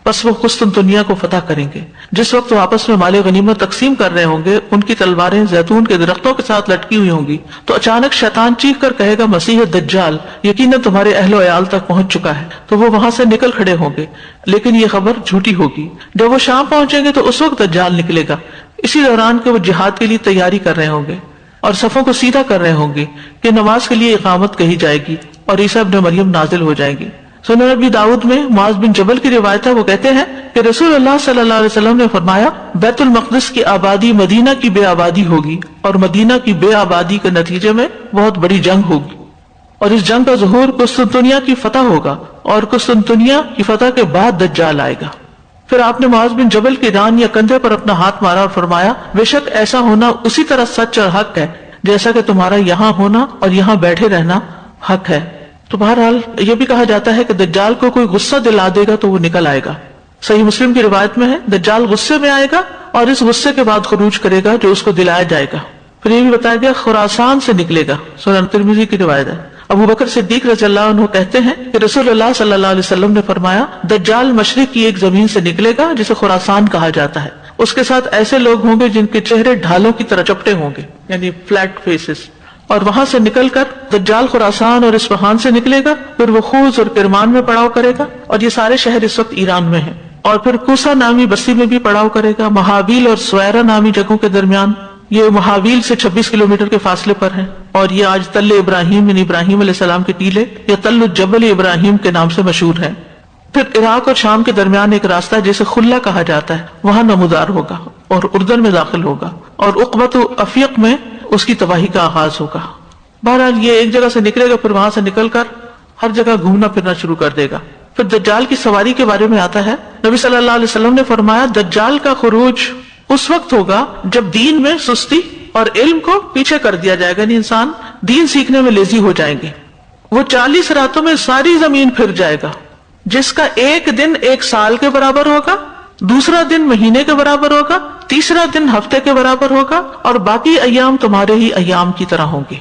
بس وہ قسطنطنیہ کو فتح کریں گے۔ جس وقت وہ آپس میں مال غنیمت تقسیم کر رہے ہوں گے، ان کی تلواریں زیتون کے درختوں کے ساتھ لٹکی ہوئی ہوں گی، تو اچانک شیطان چیخ کر کہے گا مسیح دجال یقیناً تمہارے اہل و عیال تک پہنچ چکا ہے، تو وہ وہاں سے نکل کھڑے ہوں گے، لیکن یہ خبر جھوٹی ہوگی۔ جب وہ شام پہنچیں گے تو اس وقت دجال نکلے گا، اسی دوران کہ وہ جہاد کے لیے تیاری کر رہے ہوں گے اور صفوں کو سیدھا کر رہے ہوں گے کہ نماز کے لیے اقامت کہی جائے گی اور عیسیٰ ابن مریم نازل ہو جائیں گے۔ سنن ابی داؤد میں معاذ بن جبل کی روایت ہے، وہ کہتے ہیں کہ رسول اللہ صلی اللہ علیہ وسلم نے فرمایا بیت المقدس کی آبادی مدینہ کی بے آبادی ہوگی، اور مدینہ کی بے آبادی کے نتیجے میں بہت بڑی جنگ ہوگی، اور اس جنگ کا ظہور قسطنطنیہ کی فتح ہوگا، اور قسطنطنیہ کی فتح کے بعد دجال آئے گا۔ پھر آپ نے معاذ بن جبل کی ران یا کندھے پر اپنا ہاتھ مارا اور فرمایا بے شک ایسا ہونا اسی طرح سچ اور حق ہے جیسا کہ تمہارا یہاں ہونا اور یہاں بیٹھے رہنا حق ہے۔ تو بہرحال یہ بھی کہا جاتا ہے کہ دجال کو کوئی غصہ دلا دے گا تو وہ نکل آئے گا۔ صحیح مسلم کی روایت میں ہے دجال غصے میں آئے گا اور اس غصے کے بعد خروج کرے گا جو اس کو دلایا جائے گا۔ پھر یہ بھی بتایا گیا خراسان سے نکلے گا، سنن ترمذی کی روایت ہے۔ ابو بکر صدیق رضی اللہ عنہ کہتے ہیں کہ رسول اللہ صلی اللہ علیہ وسلم نے فرمایا دجال مشرق کی ایک زمین سے نکلے گا جسے خراسان کہا جاتا ہے، اس کے ساتھ ایسے لوگ ہوں گے جن کے چہرے ڈھالوں کی طرح چپٹے ہوں گے، یعنی فلیٹ فیسز، اور وہاں سے نکل کر دجال خراسان اور اصفہان سے نکلے گا، پھر وہ خوز اور کرمان میں پڑاؤ کرے گا، اور یہ سارے شہر اس وقت ایران میں ہیں، اور پھر کوسا نامی بستی میں بھی پڑاؤ کرے گا، مہابیل اور سویرا نامی جگہوں کے درمیان، یہ مہابیل سے 26 کلومیٹر کے فاصلے پر ہے، اور یہ آج تل ابراہیم یعنی ابراہیم علیہ السلام کے ٹیلے یا تل جبل ابراہیم کے نام سے مشہور ہے۔ پھر عراق اور شام کے درمیان ایک راستہ ہے جسے خلا کہا جاتا ہے، وہاں نمودار ہوگا اور اردن میں داخل ہوگا، اور عقبۃ افیق میں اس کی تباہی کا آغاز ہوگا۔ بہرحال یہ ایک جگہ سے نکلے گا، پھر وہاں سے نکل کر ہر جگہ گھومنا پھرنا شروع کر دے گا۔ پھر دجال کی سواری کے بارے میں آتا ہے، نبی صلی اللہ علیہ وسلم نے فرمایا دجال کا خروج اس وقت ہوگا جب دین میں سستی اور علم کو پیچھے کر دیا جائے گا، یعنی انسان دین سیکھنے میں لیزی ہو جائیں گے۔ وہ 40 راتوں میں ساری زمین پھر جائے گا، جس کا ایک دن 1 سال کے برابر ہوگا، دوسرا دن مہینے کے برابر ہوگا، تیسرا دن ہفتے کے برابر ہوگا، اور باقی ایام تمہارے ہی ایام کی طرح ہوں گے۔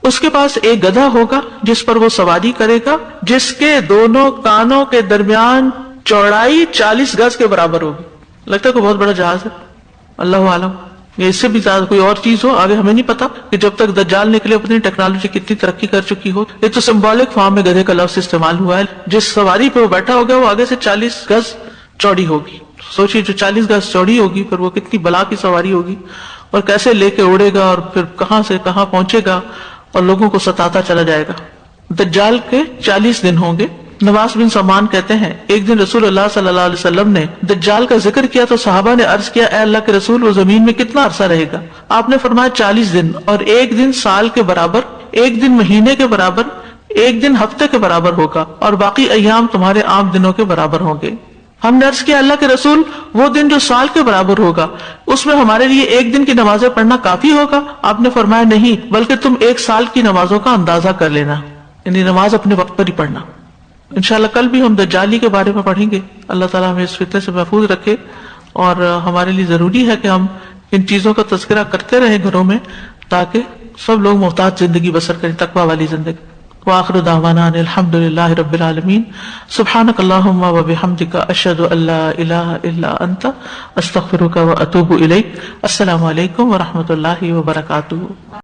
اس کے پاس ایک گدھا ہوگا جس پر وہ سواری کرے گا، جس کے دونوں کانوں کے درمیان چوڑائی 40 گز کے برابر ہوگی۔ لگتا ہے کوئی بہت بڑا جہاز ہے، اللہ عالم یا اس سے بھی زیادہ کوئی اور چیز ہو، آگے ہمیں نہیں پتا کہ جب تک دجال نکلے اپنی ٹیکنالوجی کتنی ترقی کر چکی ہو۔ یہ تو سمبولک فارم میں گدھے کا لفظ استعمال ہوا ہے، جس سواری پہ وہ بیٹھا ہوگا وہ آگے سے 40 گز چوڑی ہوگی۔ سوچیے جو 40 گز چوڑی ہوگی پھر وہ کتنی بلا کی سواری ہوگی، اور کیسے لے کے اڑے گا اور پھر کہاں سے کہاں پہنچے گا اور لوگوں کو ستاتا چلا جائے گا۔ دجال کے 40 دن ہوں گے۔ نواس بن سمان کہتے ہیں ایک دن رسول اللہ صلی اللہ علیہ وسلم نے دجال کا ذکر کیا تو صحابہ نے عرض کیا اے اللہ کے رسول وہ زمین میں کتنا عرصہ رہے گا؟ آپ نے فرمایا 40 دن، اور ایک دن سال کے برابر، ایک دن مہینے کے برابر، ایک دن ہفتے کے برابر ہوگا، اور باقی ایام تمہارے عام دنوں کے برابر ہوں گے۔ ہم نے عرض کیا اللہ کے رسول وہ دن جو سال کے برابر ہوگا اس میں ہمارے لیے ایک دن کی نمازیں پڑھنا کافی ہوگا؟ آپ نے فرمایا نہیں، بلکہ تم 1 سال کی نمازوں کا اندازہ کر لینا، یعنی نماز اپنے وقت پر ہی پڑھنا۔ انشاءاللہ کل بھی ہم دجالی کے بارے میں پڑھیں گے۔ اللہ تعالیٰ ہمیں اس فتنے سے محفوظ رکھے، اور ہمارے لیے ضروری ہے کہ ہم ان چیزوں کا تذکرہ کرتے رہیں گھروں میں، تاکہ سب لوگ محتاط زندگی بسر کریں، تقوی والی زندگی۔ وآخر دعوانا ان الحمد للہ رب العالمین۔ سبحانک اللہم وبحمدک، اشہد ان لا الہ الا انت، استغفرک واتوب الیک۔ السلام علیکم ورحمۃ اللہ وبرکاتہ۔